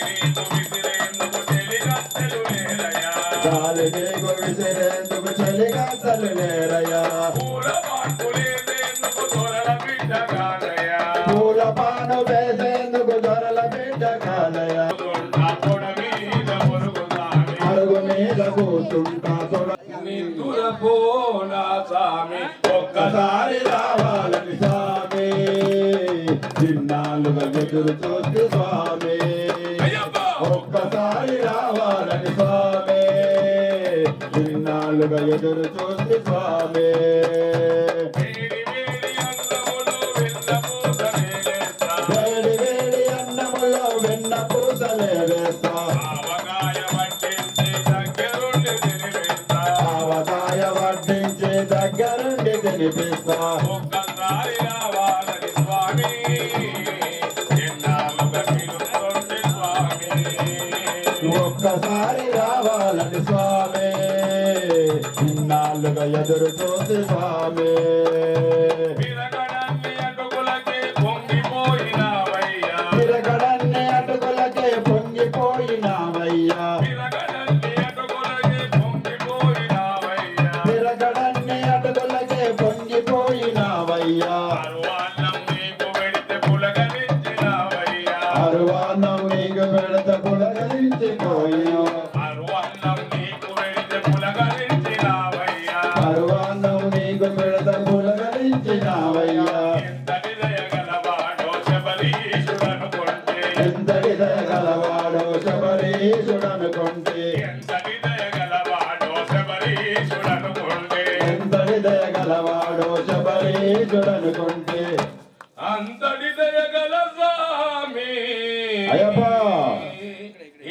నీకు విసిరేందుకు చెలిగత్తెలు లేరయ్యా గాలి నీకు విసిరేందుకు చలిగత్తలు లేరయ్యా పూల పాటులేసేందుకు దొరల బిడ్డ కాదయ్యా పూల పాను వేసేందుకు దొరల బిడ్డ కాలయ్యా నా పొడ మీద పొరుగుతాని అడుగు మీద కూతుంటా నిద్దురపోనా స్వామి ఒక్కసారి రావాలని స్వామి ఇన్నాళ్ళుగా ఎదురు చూసి స్వామి అయ్యప్ప ఒక్కసారి రావాలని స్వామి ఇన్నాళ్ళుగా ఎదురు చూసి స్వామి వేడి వేడి అన్నములో వెన్న పూసలే వేస్తా వేడి వేడి అన్నములో వెన్న పూసలే వేస్తా ఆవకాయ వడ్డించి దగ్గరుండి తినిపిస్తా ఆవకాయ వడ్డించి దగ్గరుండి తినిపిస్తా ఒక్కసారి రావాలని స్వామి ఎన్నాళ్ళుగా పిలుస్తోంది స్వామి ఒక్కసారి రావాలని స్వామి ఇన్నాళ్ళుగా ఎదురు చూసి స్వామి పిరగడన్ని అటుకులకి పొంగిపోయినావయ్యా తిరగడన్ని అటుకులకే పొంగిపోయినావయ్యా పిరగడన్ని అటుకులకి పొంగిపోయినావయ్యా తిరగడన్ని అటుకులకే పొంగిపోయినావయ్యా అరువాన్నం నీకు పెడితే పులకరించినావయ్యా అరువాన్నం నీకు పెడత పులకరించిపోయా అరువాన్నం నీకు పెడితే పులకరించినావయ్యా అరువాన్నం నీకు పెడత పులకరించినావయ్యా ఎంతటి దయగలవాడో శబరీషుడనుకుంటే ఎంతటి దయగలవాడో శబరీషుడనుకుంటే ఎంతటి దయగలవాడో శబరీషుడనుకుంటే ఎంతటి దయగలవాడో శబరీషుడనుకుంటే అంతటి దయగల స్వామి అయ్యప్ప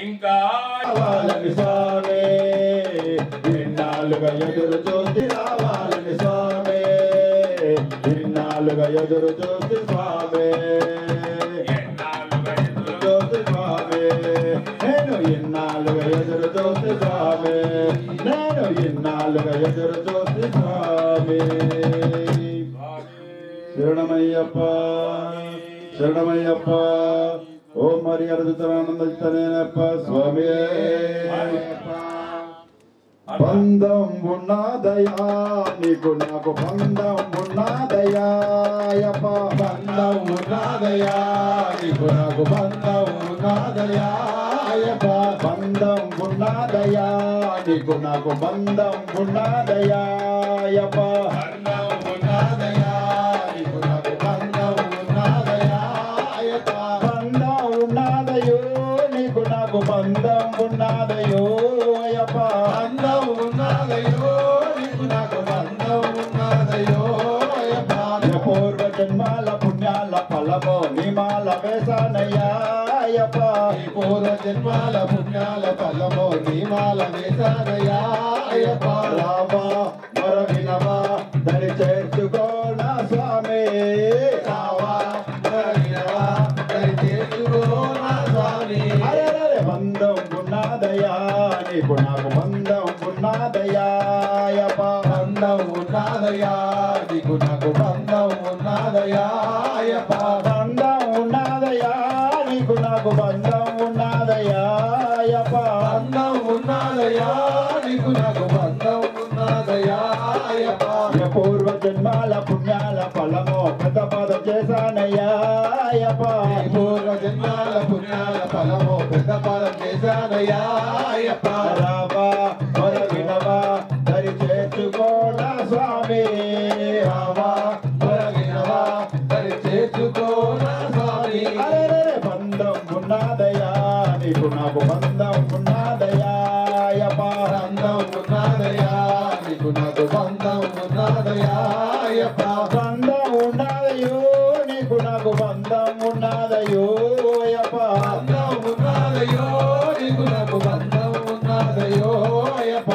ఇంకా రావాలని స్వామి ఇన్నాళ్ళుగా ఎదురు చూసి రావాలని స్వామి ఇన్నాళ్ళుగా ఎదురు చూసి స్వామి ఎన్నాళ్ళుగా ఎదురు చూసి స్వామి నేను ఇన్నాళ్ళుగా ఎదురు చూసి స్వామి నేను ఇన్నాళ్ళుగా ఎదురు చూసి స్వామి శరణమయ్యప్ప శరణమయ్యప్ప ఓం మరి అరుదుతనందనేనప్ప స్వామి బంధం ఉన్నదయా నీకు నాకు బంధం ఉన్నదయా అయ్యప్ప బంధం ఉన్నదయా నీకు నాకు బంధం ఉన్నదయా అయ్యప్ప బంధం ఉన్నదయా నీకు నాకు బంధం ఉన్నదయా అయ్యప్ప బంధం ఉన్నదయా నీకు నాకు బంధం ఉన్నదయా అయ్యప్ప బంధం ఉన్నదయో నీకు నాకు బంధం ఉన్నదయో అయ్యప్ప బంధం ఉన్నదయో నీకు నాకు బంధం ఉన్నదయో అయ్యప్ప పూర్వ జన్మాల పుణ్యాల ఫలమో నిమాల వేసానయ్యా అయ్యప్ప పూర్వ జన్మాల పుణ్యాల ఫలమో నిమాల వేసానయ్యా అయ్యప్ప రామా మర వినవా దరి చేర్చుకో నా స్వామి రావా మర వినవా దరి చేర్చుకో నా స్వామి అరే బంధం ఉన్నదయా నీకు నాకు బంధం ఉన్నదయా అయ్యప్ప బంధం ఉన్నదయా నీకు నాకు బంధం ఉన్నదయా అయ్యప్ప బంధం ఉన్నదయా నీకు నాకు బంధం ఉన్నదయా ఉన్నదయా నీకు నాకు బంధం ఉన్నదయా అయ్యప్ప పూర్వ జన్మాల పుణ్యాల ఫలము ప్రతపాదం చేశానయ్యా అయ్యప్ప పూర్వ జన్మాల పుణ్యాల ఫలము పెద్ద పాదం చేశానయ్యా అయ్యప్ప రావా మొర వినవా దరి చేర్చుకోనా స్వామి రావా వినవా దరి చేర్చుకోనా స్వామి అరే బంధం ఉన్నదయా నీకు నాకు బంధం ఉన్నదయా అయ్యప్ప బంధం ఉన్నదయా నీకు నాకు బంధం ఉన్నదయా అయ్యప్ప బంధం ఉన్నదయో నీకు నాకు బంధం ఉన్నదయో అయ్యప్ప బంధం ఉన్నదయో నీకు నాకు బంధం ఉన్నదయో అయ్యప్ప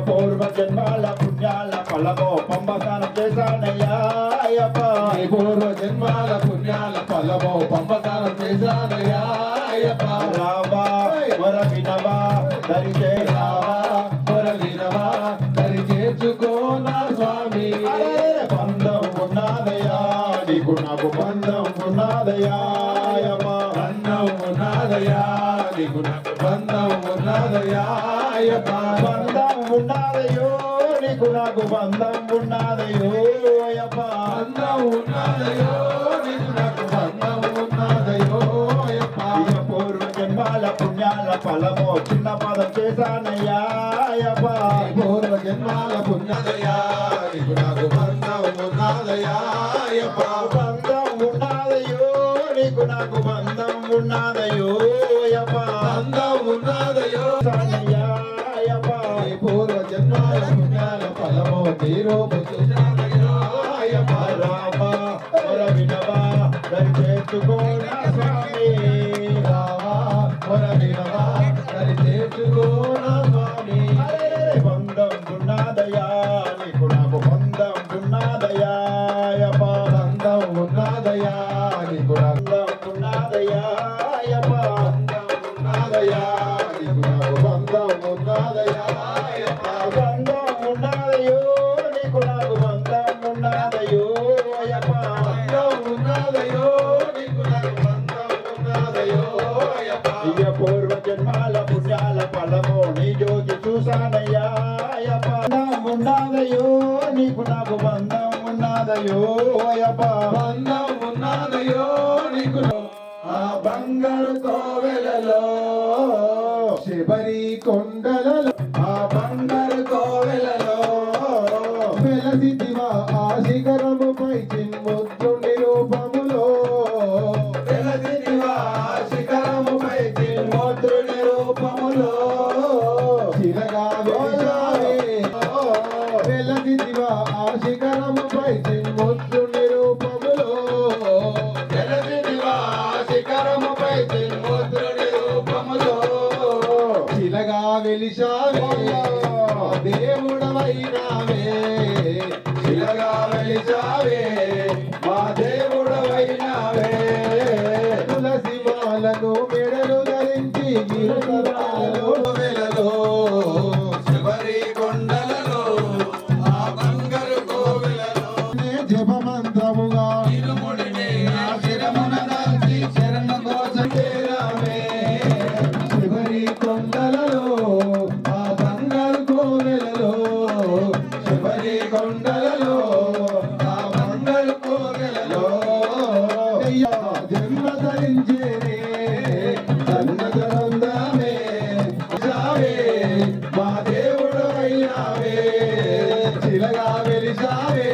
పూర్వ జన్మాల పుణ్యాల ఫలము పంబకానం చేశానయ్యా అయ్యప్ప నీ పూర్వ జన్మాల పుణ్యాల ఫలము పంపకాలం చేశానయ్యా అయ్యప్ప రావా మొర వినవా దరిచే రావా వినవా దరి చేర్చుకోనా స్వామి బంధం ఉన్నదయా నీకు నాకు బంధం ఉన్నదయా అయ్యప్ప బంధం ఉన్నదయా నీకు నాకు బంధం ఉన్నదయా అయ్యప్ప బంధం ఉన్నదయో నీకు నాకు బంధం ఉన్నదయో అయ్యప్ప బంధం ఉన్నదయో నీకు నాకు బంధం ఉన్నదయో అయ్యప్ప పూర్వ జన్మాల పుణ్యాల ఫలము చిన్న పదం చేశానయ్యా అయ్యప్ప పూర్వ జన్మాల పుణ్యదయా నీకు నాకు బంధం ఉన్నదయా అయ్యప్ప బంధం ఉన్నదయో నీకు నాకు బంధం ఉన్నదయో అయ్యప్ప బంధం ఉన్నదయో చేశానయ్యా అయ్యప్ప నీ పూర్వ జన్మాల పుణ్యాల ఫలము నీరూపు చూశానయ్యా అయ్యప్ప రామ మొర వినవా దరి చేర్చుకోనా స్వామి రావా వినవా దరి చేర్చుకోనా స్వామి బంధం ఉన్నదయా నీకు నాకు బంధం ఉన్నదయా అయ్యప్ప బంధం ఉన్నదయా నీకు నాకు బంధం ఉన్నదయా అయ్యప్ప ఉన్నదయా నీకు నాకు బంధం ఉన్నదయా అయ్యప్ప బంధం ఉన్నదయో నీకు నాకు బంధం ఉన్నదయో అయ్యప్ప బంధం ఉన్నదయో నీకు నాకు బంధం ఉన్నదయో అయ్యప్ప ఇయ పూర్వ జన్మాల పుణ్యాల ఫలము నీ జ్యోతి చూసానయ్యా అయ్యప్ప బంధం ఉన్నదయో నీకు నాకు బంధం ఉన్నదయో అయ్యప్ప బంధం ఉన్నదయో నీకు ఆ బంగారు కోవెలలో శబరి కొండలలో ఆ బంగారు కోవెలలో వెలసిదివా ఆ శిఖరముపై చిన్ముద్రుని రూపములో వెలసిదివా ఆ శిఖరముపై చిన్ముద్రుని రూపములో చిరగా వెలిసావే వెలసిదివా ఆ శిఖరముపై చిన్ముద్రుని రూపములో వెలసిదివా ఆ శిఖరముపై చిన్ముద్రుని రూపములో చిలగా వెలిసావే దేవుడవైనావే చిలగా వెలిసావే మా దేవుడవైనావే తులసి మాలను మెడలు ధరించి గిరులలో వెలలో శబరి కొండలలో ఆ బంగారు కోవెలలో జపమంత్రముగా ఇరుముడిని ఆ శిరమున దాల్చి శరణ కోసం చేరామే శబరి కొండలలో ఆ బంగారు కోవెలలో శబరి కొండలలో ఆ బంగారు కోవెలలో జన్మ ధరించేనే జన్మధరందామే జావే మా దేవుడు అయినావే చిలగా వెలిసావే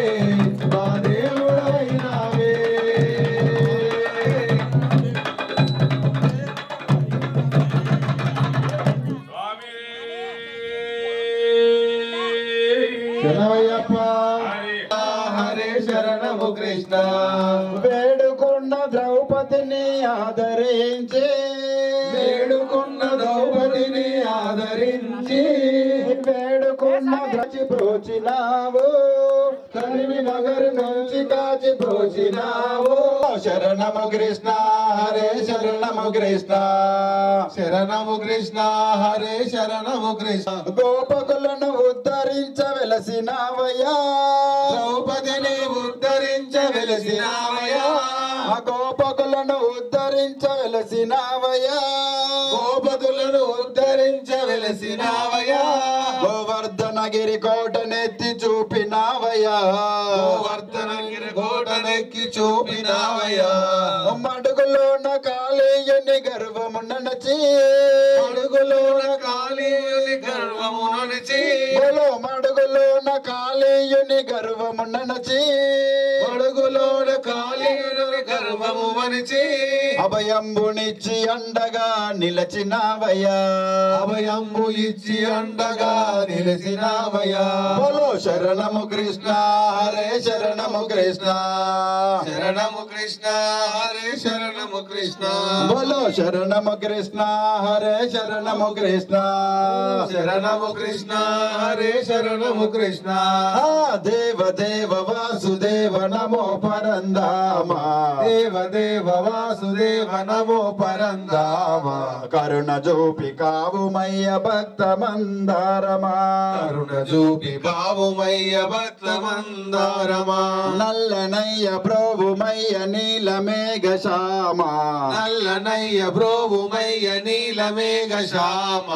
మా దేవుడు అయినావే శరణమయ్యప్ప హరే శరణము కృష్ణ వేడుకున్న ద్రౌపదిని ఆదరించి వేడుకున్న ద్రౌపదిని ఆదరించి వేడుకున్న ద్రచి బ్రోచినావు కరిమి నగరు నుంచి కాచి బ్రోచినావు శరణము కృష్ణ హరే శరణము కృష్ణ శరణము కృష్ణ హరే శరణము కృష్ణ గోపకులను ఉద్ధరించవెలసినావయ్యా ద్రౌపదిని ఉద్ధరించ వెలసినావయ్యా ఆ గోపకులను ఉద్ధరించవెలసినావయ్యా గోపదులను మమ్మును ఉద్ధరించ వెలసినావయ్యా గోవర్ధనగిరి కోటనెత్తి చూపినావయ్యా గోవర్ధనగిరి కోటనెక్కి చూపినావయ్యా మడుగులోన కాళీయుని గర్వమున నచి అడుగులోన కాళీయుని గర్వమున నచి బోలో మడుగులోన కాళీయుని గర్వమున నచి అడుగులోన కాళీయుని గర్వము వనిచి అభయంబునిచ్చి అండగా నిలచినావయ్యా అభయంబు ఇచ్చి అండగా నిలిచినావయ్యా బోలో శరణము కృష్ణ హరే శరణము కృష్ణ శరణము కృష్ణ హరే శరణము కృష్ణ బోలో శరణము కృష్ణ హరే శరణము కృష్ణ శరణము కృష్ణ హరే శరణము కృష్ణ ఆ దేవ దేవ వాసుదేవ నమో పరంధామ దేవ దేవ వాసుదేవ నమో పరంధామ కరుణ జోపి కావుమయ్య భక్త మందారమా కరుణ చూపి బావుమయ్య భక్త మందారమా నల్లనయ్య ప్రోభుమయ్య నీలమేఘ శ్యామ నల్లనయ్య బ్రోవుమయ్య నీలమేఘ శ్యామ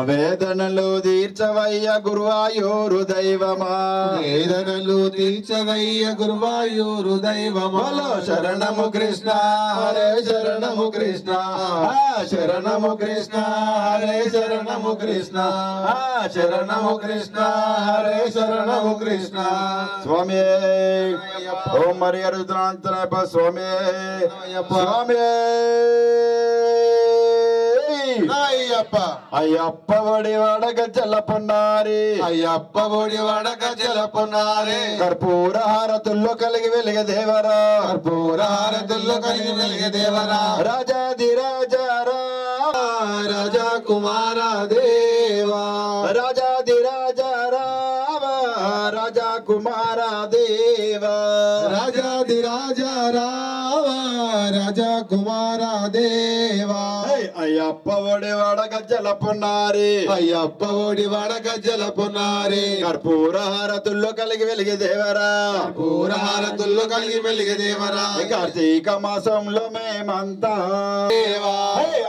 వేదనలు తీర్చవయ్య గురువాయూరు దైవమా వేదనలు తీర్చవయ్య గురువాయూరు దైవమా బలో శరణము కృష్ణ హరే శరణము కృష్ణ ఆ శరణము కృష్ణ హరే శరణము కృష్ణ ఆ శరణము కృష్ణ హరే శరణము కృష్ణ స్వామి ఓం మరి రుద్రాంతరప స్వామి స్వామి అయ్యప్ప అయ్యప్ప ఒడి వడగ జల పొన్నారి అయ్యప్ప ఒడి వడక జలపునారే కర్పూర హారతుల్లో కలిగి వెలిగ దేవరా కర్పూర హారతుల్లో కలిగి వెలిగే దేవరా రాజాది రాజారా రాజా కుమార దేవా రాజాది రాజారా రాజా కుమార దేవా రాజాది రాజా రావా రాజా కుమార దేవా అయ్యప్ప ఒడి వడగ జల పొన్నారి అయ్యప్ప ఒడి వడక జలపునారే కర్పూర హారతుల్లో కలిగి వెలిగి దేవరా కర్పూర హారతుల్లో కలిగి వెలిగే దేవరా కార్తీక మాసంలో మేమంతా దేవా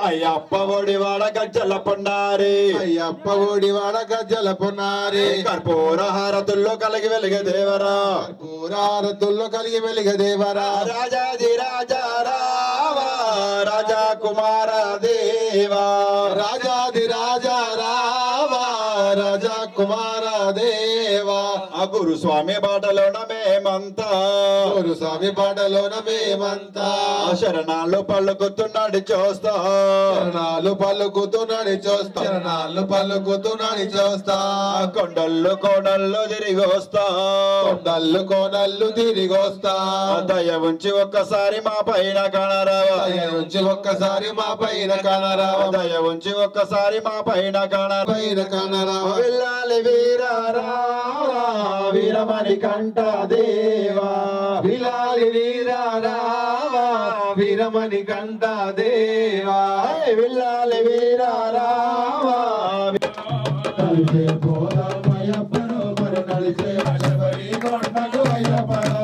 అయ్యప్ప ఒడి వడగ జల పొన్నారి అయ్యప్ప ఒడి వడక జలపునారే కర్పూర హారతుల్లో కలిగి వెలిగి దేవరా కర్పూర హారతుల్లో కలిగి వెలిగే దేవరా రాజాది రాజా రావా రాజా కుమార దేవా రాజాది రాజా రావా రాజా కుమార దేవా ఆ గురు స్వామి బాటలోన మేమంతా గురు స్వామి పాటలోన మేమంతా ఆ శరణాలు పలుకుతున్నాడు చూస్తా చరణాలు పలుకుతూ నడిచోస్తా చరణాలు పలుకుతూ నడిచోస్తా ఆ కొండల్లో కోడల్లో తిరిగి వస్తా కొండళ్ళు కోనళ్ళు తిరిగొస్తా ఆ దయ ఉంచి ఒక్కసారి మా పైన కనరావా దయ ఉంచి ఒక్కసారి మా పైన కనరావ దయ ఉంచి ఒక్కసారి మా పైన కనరా పైన కనరావ వెళ్ళాలి వీరారా వీరమణి కంట దేవా విలాలి వీరా రావా వీరమణి కంట దేవా వెళ్ళాలి వీరారా కలిసే పోదామయ్యప్పను మరి నడిచే శబరి కొండకు అయ్యప్పను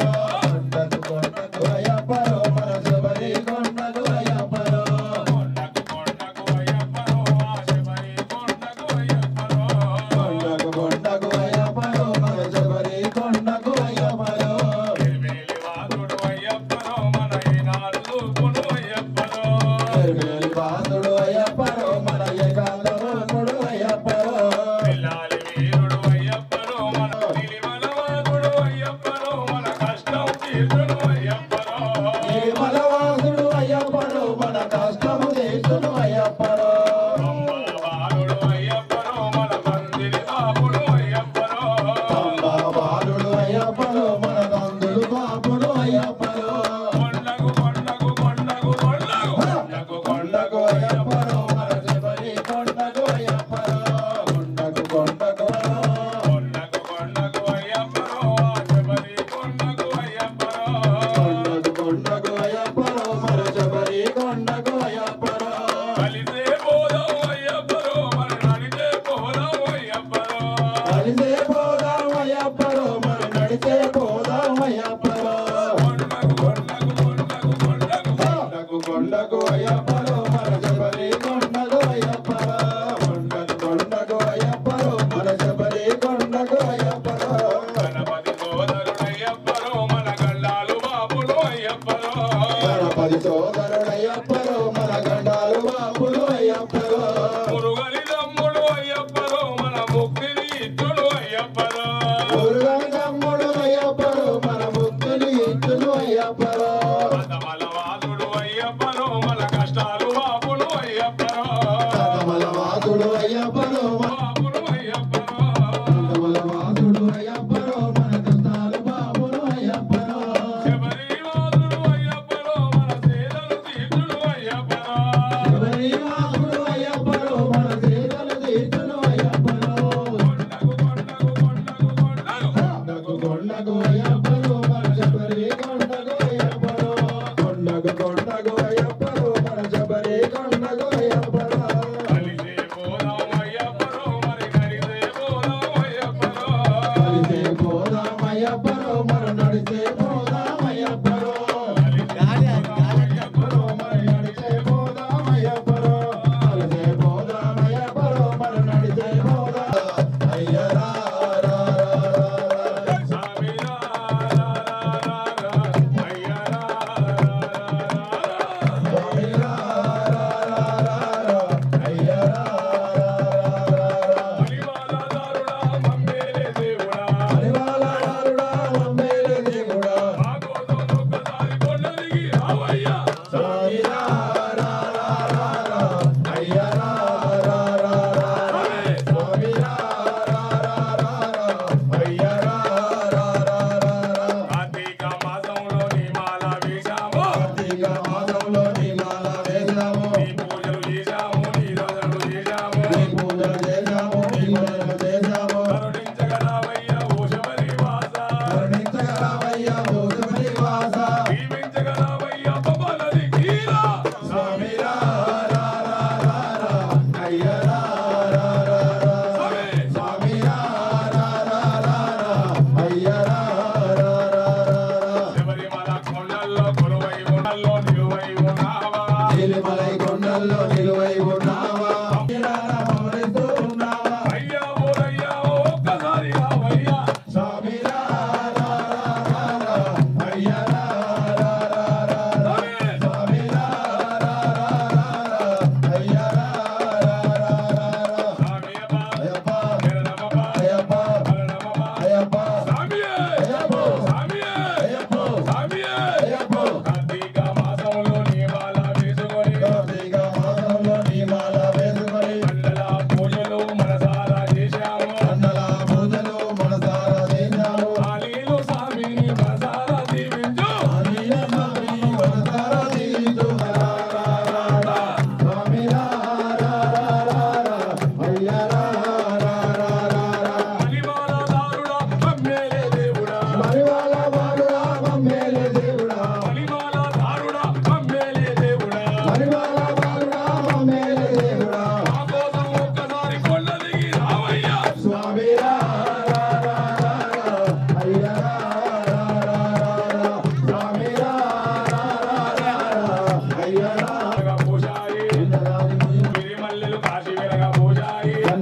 కొండకు కొండకు అయ్యప్పను మన శబరి కొండకు అయ్యప్పను కొండకు కొండకు అయ్యప్పను మన శబరి కొండకు అయ్యప్పను ఎరుమేలి వాసుడు అయ్యప్పను మన ఏకాంతముడు అయ్యప్పను వెళ్ళాలి వీరుడు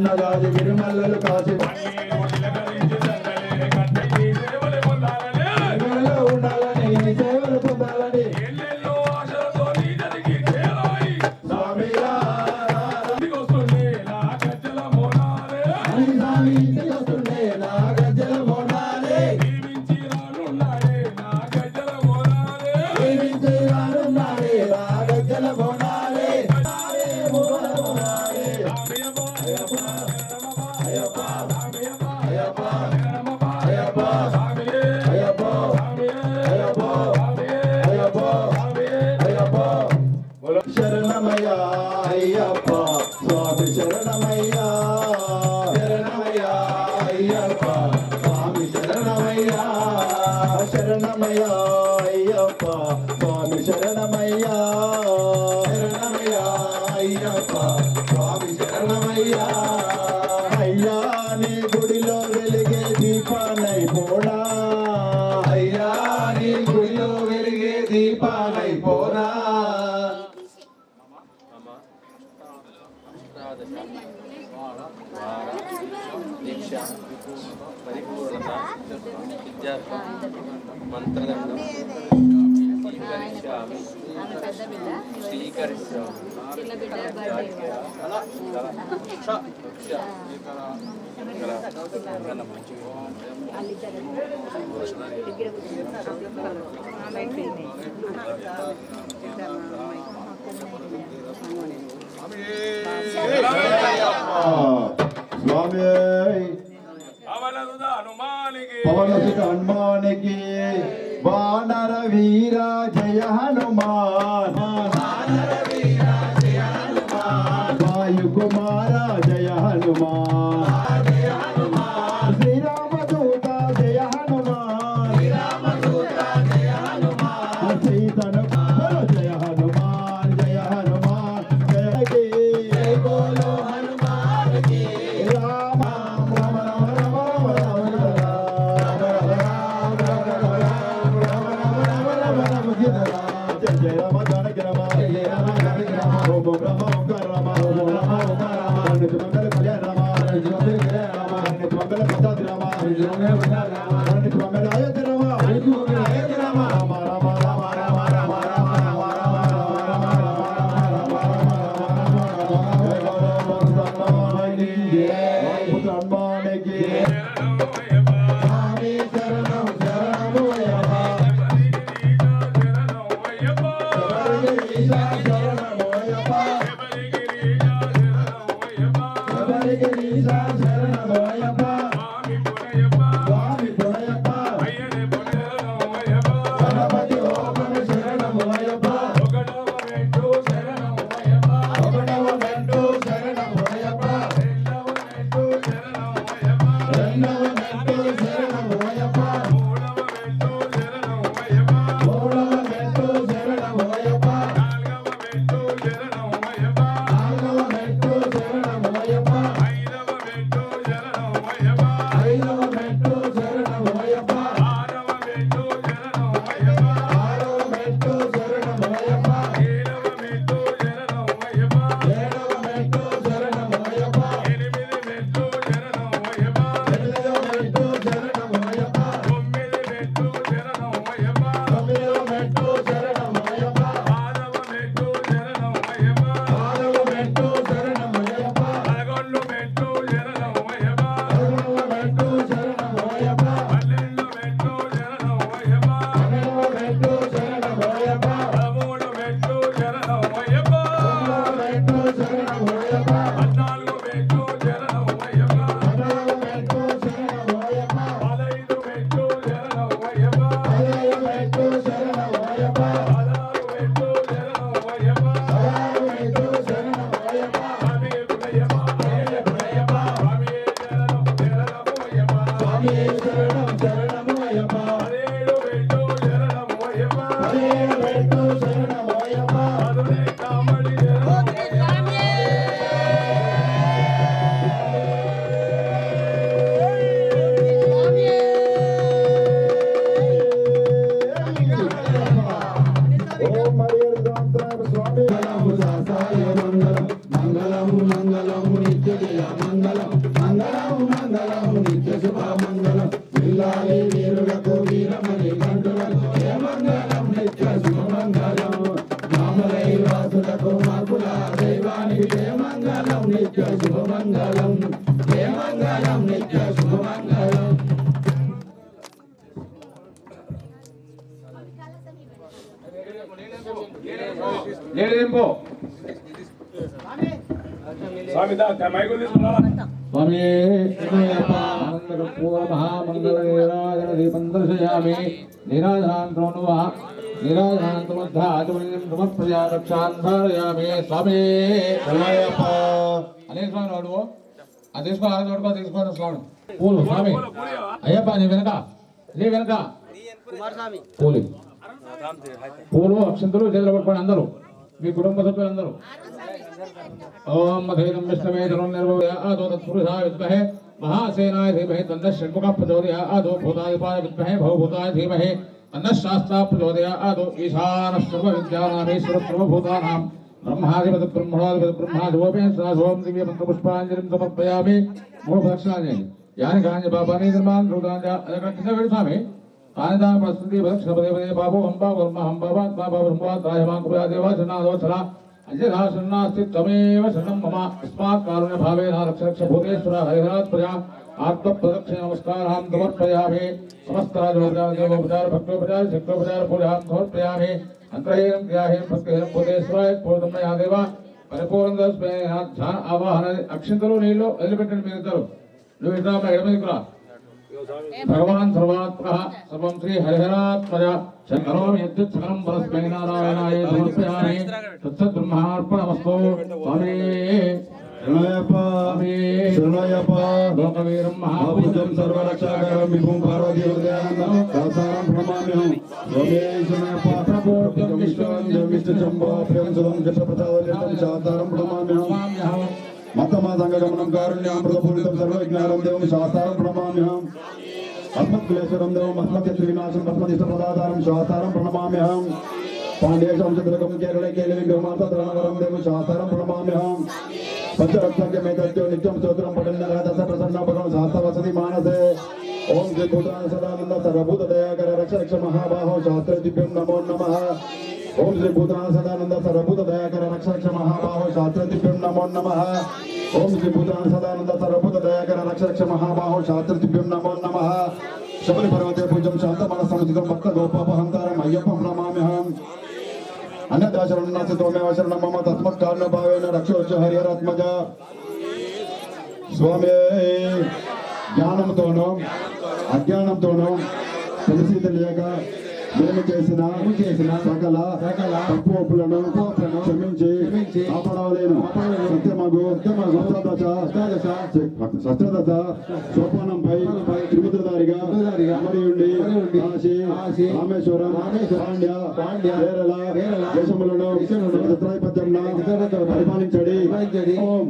సన్నజాజి గిరిమల్లలు కాసి ఉండాలని నీ సేవలు పొందాలని ఇంటికి వస్తుండే నా గజ్జల మోనాలే దీవించి రానున్నాడే నా గజ్జల మోనాలే శరణమయ్య అయ్యప్ప స్వామి శరణమయ్య శరణమయ్య అయ్యప్ప స్వామి శరణమయ్య శరణమయ్య అయ్యప్ప స్వామి శరణమయ్య శరణమయ్య అయ్యప్ప స్వామి శరణమయ్య అయ్యా నీ గుడిలో వెలిగే దీపానై పోడా అయ్యా నీ గుడిలో వెలిగే దీపానై పోడా దీక్ష పరిపూర్ణత విద్యార్థం మంత్రదండం స్వీకరించామి స్వామి పవనసుత హనుమానికి వానర వీర జయ హనుమాన్ వాయు కుమార జయ హనుమాన్ శ్రీరామదూత జయ హనుమాన్ సీతను జయ హనుమాన్ జయ హనుమాన్ జయ బోలో హనుమాన్ కి రామ రామ రామ రామ జయ రామ జానకి రామ జయ రామ జానకి రామ ఓం రామ ఓంకార రామ ఓం రామ ఓంకార రామ మంగళ కళ్యాణ రామ మంగళ కళ్యాణ రామ మంగళ ప్రసాద్ రామ మంగళ అయోధ్య రామ అయోధ్య రామ రామ రామ రామ రామ రామ రామ హనుమానికి స్వామి శరణం శరణము అయ్యప్ప శరణము అయ్యప్ప శబరిగిరీశా శరణము అయ్యప్ప స్వామి పురయప్ప గణపతి ఓం శరణము అయ్యప్ప ఒకటవ మెంటు శరణము అయ్యప్ప రెండవ మెంటు శరణము అయ్యప్ప మూడవ మెంటు శరణము అయ్యప్ప నాలుగవ మెంటు శరణము అయ్యప్ప ఐదవ మెంటు విజయ మంగళం మంగళం మంగళం నిత్య శుభ మంగళం విల్లాలి వీరులకు వీరమణి కంటులకు జయ మంగళం నిత్య శుభ మంగళం మామలై వాసులకు మార్పుల దైవానికి జయ మంగళం నిత్య శుభ మంగళం జయ మంగళం నిత్య శుభ మంగళం. లేడేంపో స్వామి మైకులు తీసుకున్నా స్వామి మహామంగళ దీపం దర్శయామి నీరాజనాంతరం సమర్పయా రక్షాంధారయామి స్వామి అనే స్వామి వాడు అది తీసుకోవాలి స్వామి పూలు స్వామి అయ్యప్ప నీ వెనక పూలు అక్షంతలు చేతులు పట్టుకోండి అందరూ మీ కుటుంబ సభ్యులందరూ. ఓం మధైరం విష్ణవేదనం నిర్వహయాదో తత్పురుషాయ విద్మహే మహాసేనాయ ధీమహి తన్నః షణ్ముఖః ప్రచోదయాదో భూతాదిపాయ విద్మహే భవభూతాయ ధీమహి తన్నః శాస్త్రా ప్రచోదయాదో ఈశానః సర్వవిద్యానామీశ్వరః సర్వభూతానాం బ్రహ్మాధిపతి బ్రహ్మాధిపతి దివ్యమంత్రపుష్పాంజలిం సమర్పయామి. మూడు ప్రదక్షిణాలు యాని కాని బాబాని నిర్మాణ స్వామి ఆనదా ప్రస్తుతి ప్రదక్షిణపదే బాబు హంబా వర్మ హంబావాత్ బాబా బ్రహ్మవాత్రాయమాకుపయా దేవా శరణాదోచరా అంజనా శరణాస్తి త్వమేవ శరణం మమ అస్మాత్ కారుణ్య భావేన రక్ష రక్ష భూతేశ్వర హరిహరాత్ ప్రజా ఆత్మ ప్రదక్షిణ నమస్కారాం సమర్పయామి. సమస్తరాజోపచార భక్తోపచార శక్తోపచార పూజాం సమర్పయామి. అంతర్హీనం క్రియాహీనం భక్తిహీనం భూతేశ్వరాయ పూర్ణం యా దేవ పరిపూర్ణ ధ్యాన ఆవాహన అక్షంతలు నీళ్ళు వదిలిపెట్టండి. మీరు ఇద్దరు నువ్వు ఇట్లా ఎడమదికురా. భగవాన్ సర్వాత్మః సర్వం శ్రీ హరిహరాత్మజ శంకరోమి యద్యత్ సకలం పరస్మై నారాయణాయ సమర్పయామి. తత్సద్బ్రహ్మార్పణమస్తు. స్వామి శరణయ్యప్ప లోకవీరం మహాభూతం సర్వరక్షాకరం విభుం పార్వతీవదయానందం దాసారం ప్రణమామ్యహం. స్వామి శరణయ్యప్ప విష్ణు చంబో ప్రియం సుదం జపప్రసాదం శాస్త్రం ప్రణమామ్యహం. మతమాసంగమనం కారుణ్యామృతపూరితం సర్వజ్ఞానం దేవం శాస్త్రం ప్రణమామ్యహం. అస్మత్కులేశ్వరం దేవం అస్మత్యత్రివినాశం అస్మదిష్టప్రదాధారం శాస్త్రం ప్రణమామ్యహం. పాండ్యేశం చంద్రకం కేరళ కేళవింగమాతరణవరం దేవం శాస్త్రం ప్రణమామ్యహం. పంచరత్నమేతత్యో నిత్యం స్తోత్రం పఠన్యదశ ప్రసన్న భగవాన్ శాస్త్ర వసతి మానసే. ఓం శ్రీ భూతాన సదానంద సర్వభూత దయాకర రక్ష రక్ష మహాబాహో శాస్త్రదిభ్యం నమో నమః. ఓం శ్రీ భూతాన సదానంద సర్వభూత దయాకర రక్ష రక్ష మహాబాహో శాస్త్రదిభ్యం నమో నమః. ఓం శ్రీ భూతాన సదానంద సర్వభూత దయాకర రక్ష రక్ష మహాబాహో శాస్త్రదిభ్యం నమో నమః. శబరి పర్వతే పూజం శాంతమన సముచితం భక్త గోపాపహంతారం అయ్యప్ప ప్రణమామ్యహం. అన్నదాశరణాథోమేవ శరణం మమ తస్మత్ కారణ భావేన రక్షోచ్చ హరిహరాత్మజ. స్వామి జ్ఞానంతోనూ అజ్ఞానంతోనూ తెలిసి తెలియక మేము చేసిన సకల తప్పు ఒప్పులను క్షమించి కాపాడవలేను. సప్తదశ సోపానంపై త్రిముద్రధారిగా అమరి ఉండి కాశీ రామేశ్వరం పాండ్య కేరళ దేశములను త్రైపథ్యంలో పరిపాలించడి. ఓం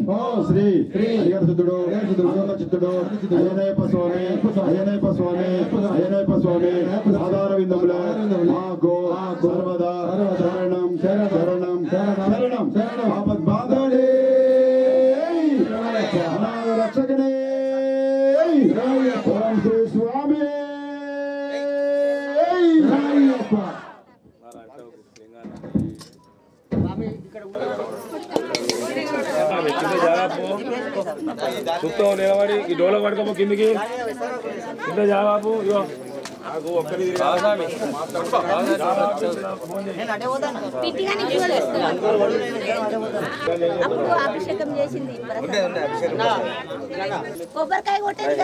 శ్రీ హరిహరసుతుడు చిత్తుడు అయ్యనయ్యప్ప స్వామి ఆధార విందముల మాకు సర్వదా శరణం శరణం శరణం ఆపద్బాంధవే రక్షకనే. ఓం శ్రీ స్వామి చూస్తావు నిలబడి ఈ డోలో పడుకోపో కిందికి కింద జాబాబు. ఇగో నాకు ఒక్కరి అభిషేకం చేసింది కొబ్బరికాయ కొట్టేది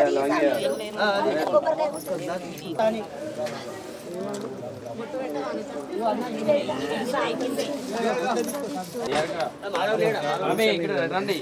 కొబ్బరికాయ రండి.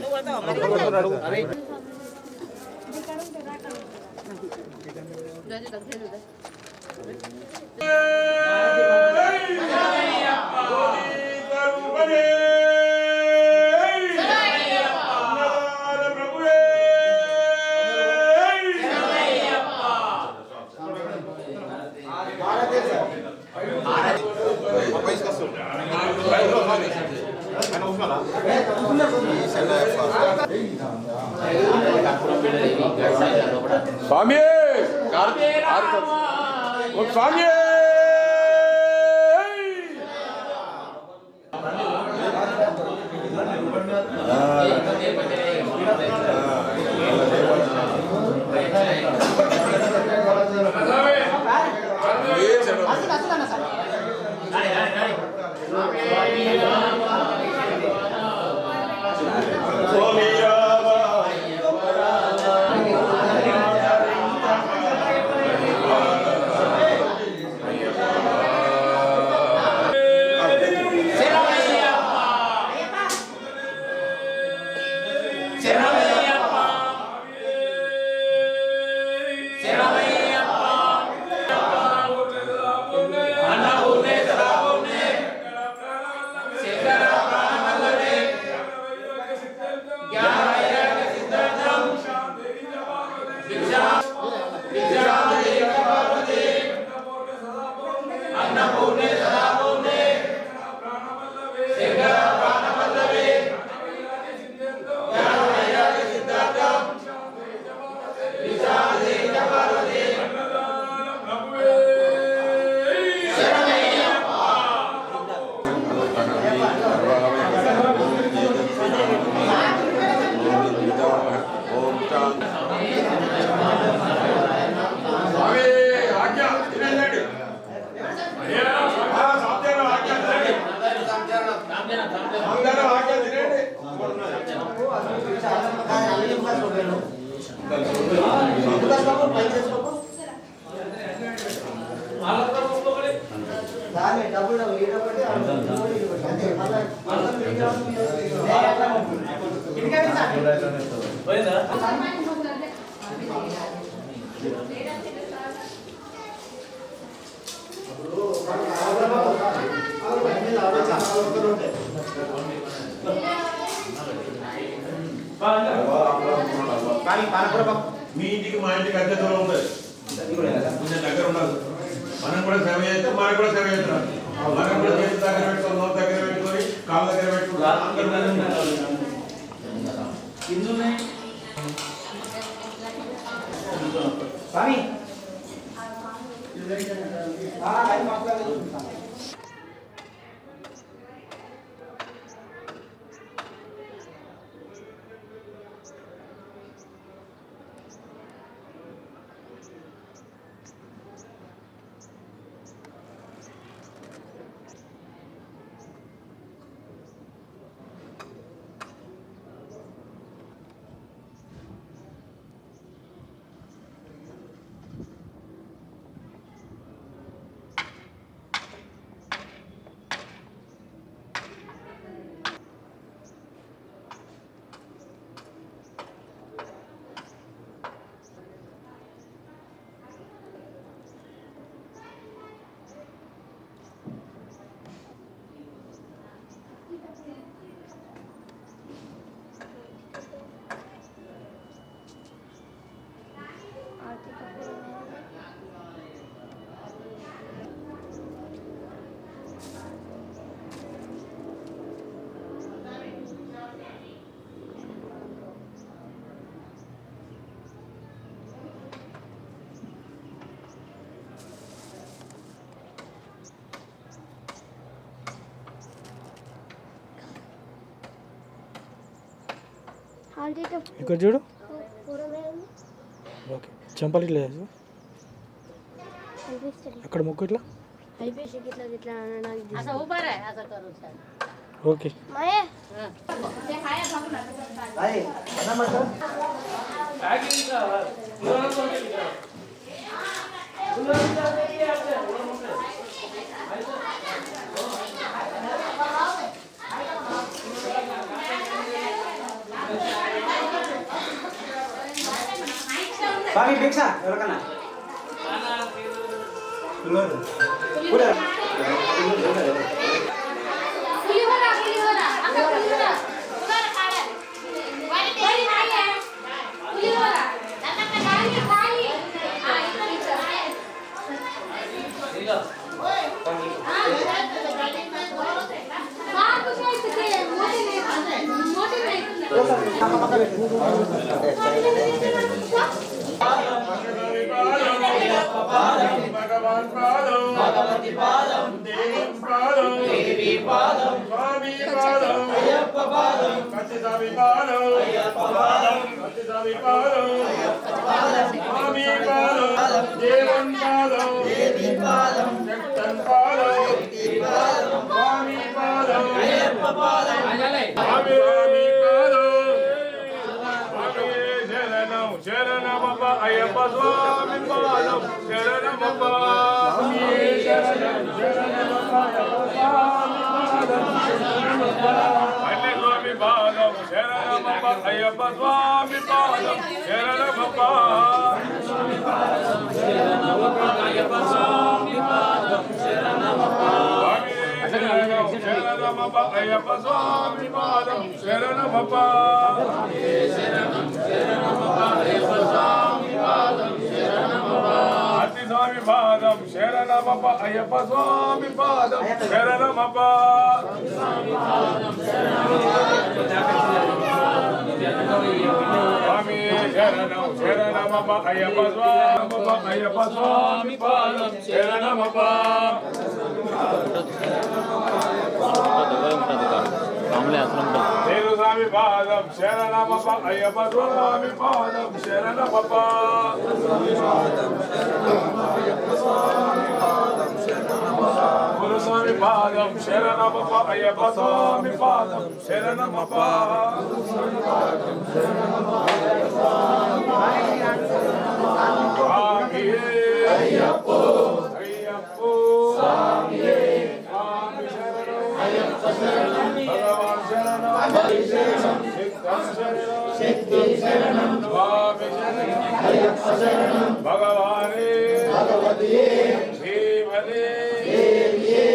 స్వామి స్వామి మీ ఇంటికి మా ఇంటికి అద్దె దూరం ఉంటుంది కొంచెం దగ్గర ఉండదు మనం కూడా సేవ చేస్తాం మనకు కూడా సేవ చేస్తున్నాం మనం కూడా చేతి దగ్గర పెట్టుకొని నోట్ దగ్గర పెట్టుకొని కాళ్ళ దగ్గర పెట్టుకుంటాం ఇక్కడ చూడు ఓకే చంపలు ఇట్లా చేసు అక్కడ మొక్కు ఇట్లా ఓకే Bagi beksa, ఎవరికన్నా పులిహోర భగవాన్ పాదం భగవతి పాదం దేవి పాదం స్వామి పాదం అయ్యప్ప పాదం కచ్చిదామి పాదం అయ్యప్ప పాదం కచ్చిదామి పాదం అయ్యప్ప పాదం స్వామి పాదం దేవన్ పాదం దేవి పాదం శక్తన్ పాదం శక్తి పాదం స్వామి పాదం అయ్యప్ప పాదం స్వామి పాదం శరణమప్ప అయ్యప్ప స్వామి పాదం శరణమప్ప స్వామి పాదం శరణమప్ప అయ్యప్ప స్వామి పాదం శరణమప్ప శరణమప్ప అయ్యప్ప స్వామి పాదం శరణమప్ప అతి స్వామి పాదం శరణమప్ప అయ్యప్ప స్వామి పాదం శరణమప్ప స్వామి శరణం శరణమప్ప అయ్యప్ప స్వామి పాదం శరణమప్ప నేను స్వామి పాదం శరణమప్ప అయ్యప్ప స్వామి పాదం శరణమప్ప గురుస్వామి పాదం శరణమప్ప అయ్యప్ప స్వామి పాదం శరణమప్ప స్వామియే అయ్యప్పో అయ్యప్పో స్వామియే స్వామి శరణం అయ్యప్ప శరణం భగవాన్ శరణం శక్తి శరణం స్వామి శరణం అయ్యప్ప శరణం భగవానే భగవతియే శ్రీమదే దేవియే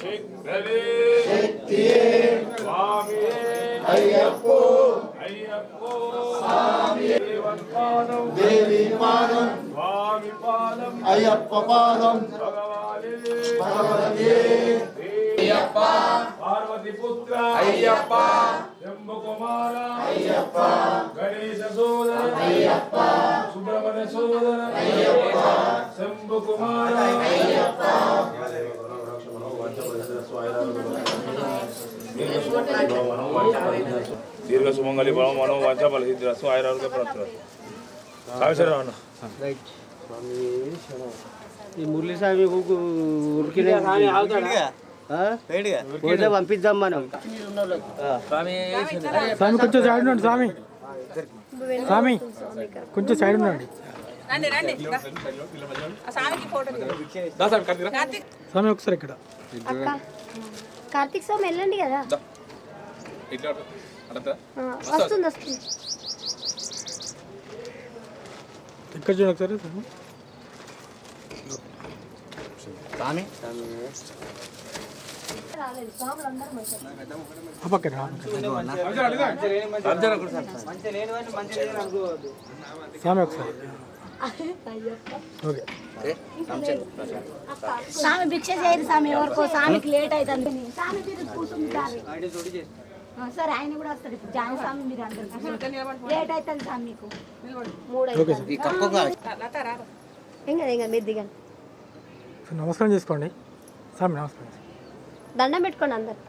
శక్తియే శక్తియే స్వామియే అయ్యప్పో అయ్యప్పో స్వామియే పాదం దేవి పాదం స్వామి పాదం అయ్యప్ప పాదం భగవానే భగవతియే అయ్యప్ప పార్వతి పుత్ర అయ్యప్ప శంభు కుమార అయ్యప్ప గణేశ సోదర అయ్యప్ప సుబ్రహ్మణ్య సోదర అయ్యప్ప శంభు కుమార అయ్యప్ప దీర్ఘ సుమంగళి మనం వంచబల సిద్ధిరస్సు ఆయురారోగ్య ప్రాప్తి సావిశ్వరరావు ఈ మురళీ స్వామి ఉరికి పంపిద్దాం మనం స్వామి కొంచెం సైడ్ ఉండండి స్వామి స్వామి కొంచెం సైడ్ ఉండండి రండి రండి ఆ స్వామికి ఫోటో కార్తీక్ స్వామి ఒకసారి ఇక్కడ అక్క కార్తీక్ స్వామి వెళ్ళండి కదా వస్తుంది వస్తుంది ఇక్కడ చూడండి ఒకసారి స్వామి రాలేదు స్వాములు అందరూ వచ్చారు ఆ పక్కన స్వామి ఒకసారి ఓకే స్వామి భిక్ష చేయరు స్వామి ఎవరికో స్వామికి లేట్ అవుతుంది స్వామి మీరు కూర్చుంటారు సరే ఆయన కూడా వస్తారు ఇప్పుడు జాయిన్ స్వామి మీరు అందరు లేట్ అవుతుంది స్వామి మీకు 3 అవుతుంది ఏం కదా ఇంకా మీరు దిగండి నమస్కారం చేసుకోండి స్వామి నమస్కారం దండం పెట్టుకోండి అందరు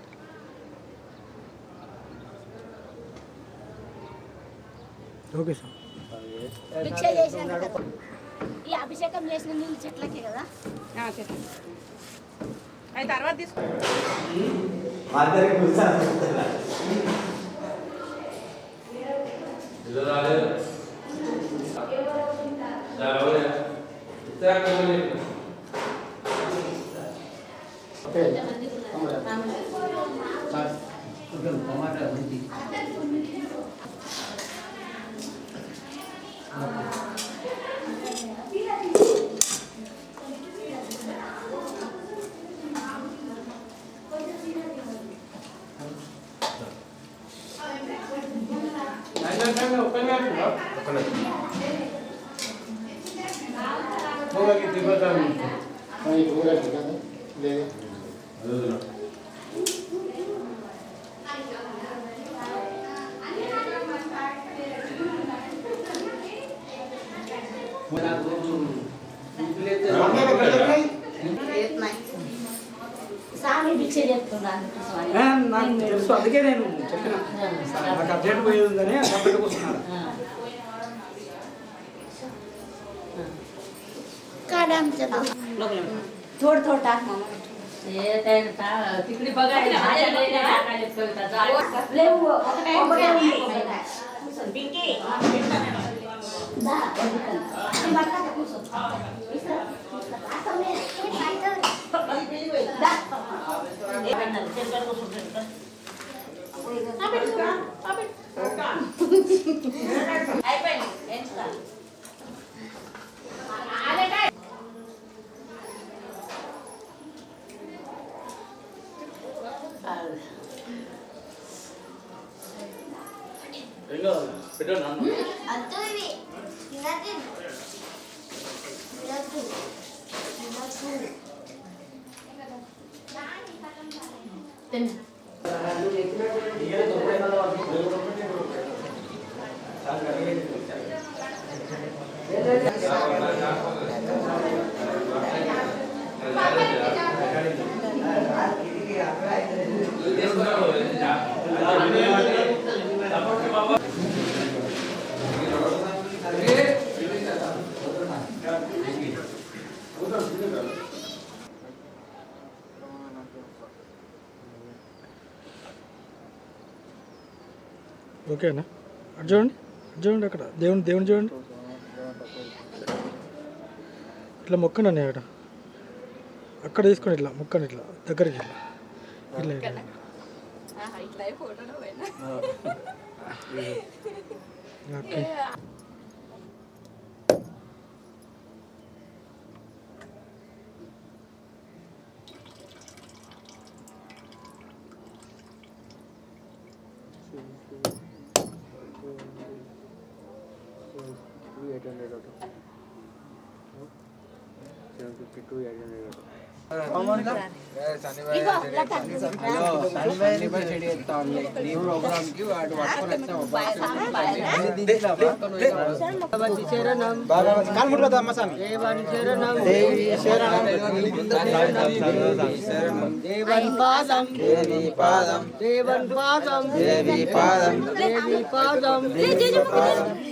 ఓకే సార్ భిక్ష చేసాను కదా ఈ అభిషేకం చేసిన నీళ్ళు చెట్లకే కదా చెట్లు అవి తర్వాత తీసుకో స్వామి భిక్ష చెప్తున్నాను నాకు తెలుసు, అందుకే నేను చెప్పిన నాకు అర్జెంట్ పోయేది ఉందని అక్కడ కూర్చున్నాను. थोड थोड टाक मामा तिकडे बघा लेऊ ఓకేనా? అటు చూడండి, అటు చూడండి, అక్కడ దేవుని చూడండి. ఇట్లా మొక్కనండి అక్కడ తీసుకొని ఇట్లా మొక్కని ఇట్లా దగ్గరికి ఇట్లా ఇట్లా ఓకే.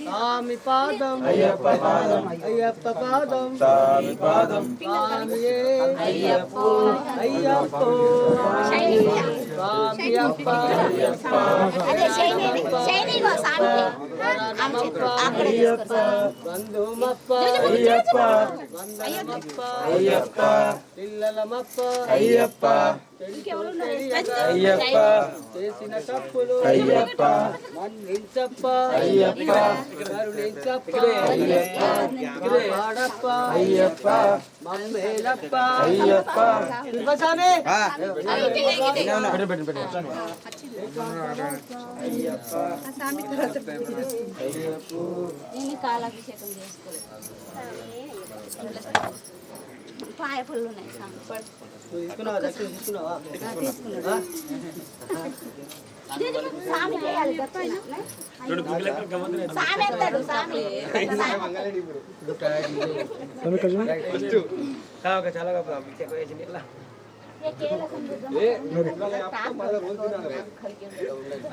స్వామి పాదం అయ్యప్ప పాదం అయ్యప్ప పాదం స్వామి పాదం స్వామియే అయ్యప్ప అయ్యప్ప స్వామి అప్ప అయ్యప్ప అదే శైని గో స్వామికి అయ్యప్ప బంధుమప్ప అయ్యప్ప వందనమప్ప అయ్యప్ప పిల్లలమప్ప అయ్యప్ప అయ్యప్ప చేసిన తప్పులు అయ్యప్ప మన్నించప్ప అయ్యప్ప కరుణించప్ప అయ్యప్ప వాడప్ప అయ్యప్ప మమ్మేలప్ప అయ్యప్ప శివస్వామి అయ్యప్ప నేను కాలాభిషేకం చేసుకోలేదు పాయ పుల్లు ఉన్నాయి తీసుకున్నావా తీసుకున్నావా స్వామి చేయాలి స్వామి ఎత్తాడు స్వామి చాలా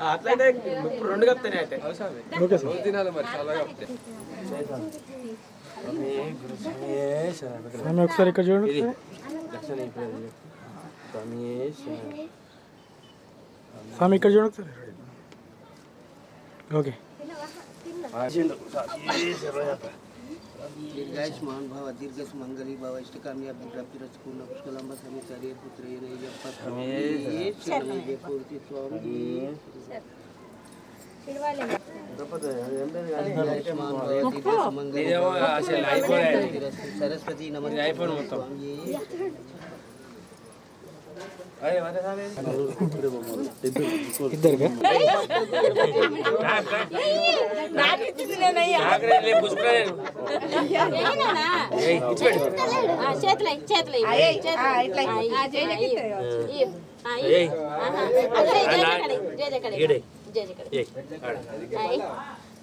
అట్లయితే రెండు కప్తానే అయితే స్వామి ఒకసారి ఇక్కడ చూడండి. స్వామి ఇక్కడ చూడండి ఒకసారి. ఓకే. దీర్ఘాయుష్మాన్ భవ దీర్ఘస్ మంగళి భవ ఇష్టకామ్యాభి ప్రాప్తిరస్తు పూర్ణ పుష్కలంబ సమిచార్య పుత్రేణ అయ్యప్ప స్వామి పూర్తి స్వామి సరస్వతి నమస్తే ఇద్దరుగా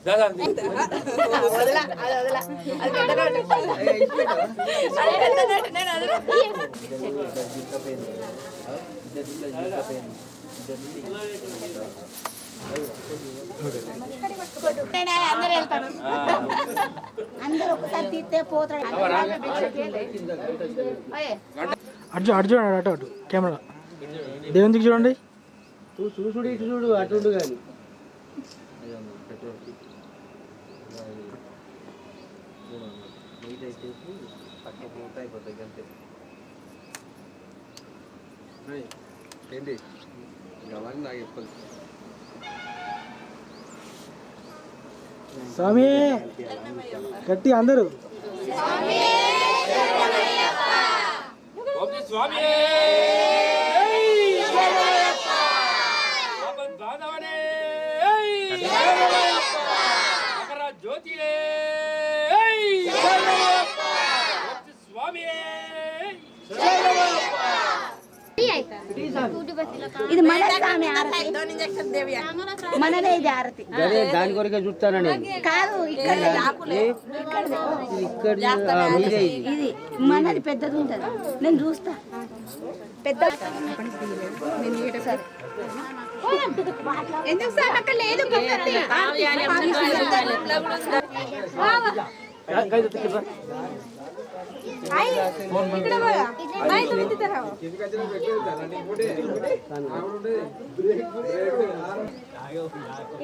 వదలా, అది వదలా. అది పెద్ద నోటు. అది పెద్ద నోటు, నేను వదలా. అందరూ వెళ్తారు, అందరూ ఒకసారి తీస్తే పోతాడు. అటు అటు అటు కెమెరా దేవుని దిక్కు చూడండి. చూసుడు ఇటు చూడు అటుండు కానీ ఏంటి గవాన్ని నాకు చెప్పదు. స్వామి గట్టి అందరూ ఇది మన స్వామి ఆరతి, మనదే ఇది ఆరతి దాని కొరకే చూస్తానండి కాదు. ఇక్కడ ఇది మనది పెద్దది ఉంటది, నేను చూస్తా పెద్ద. ఎందుకు సార్ అక్కడ లేదు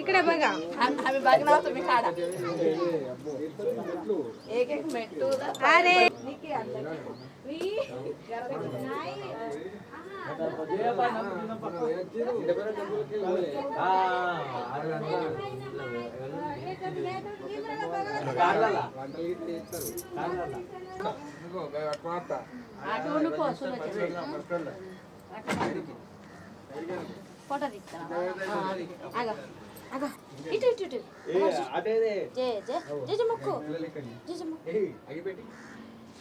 ఇక్కడ బघा आम्ही बघणार तुम्ही काढा एक एक मेट्टू अरे ఫోటో తీస్తాను. ఇటు ఇటు ఇటు జే మొక్కు అగిపెట్టి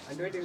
అంటే పెట్టి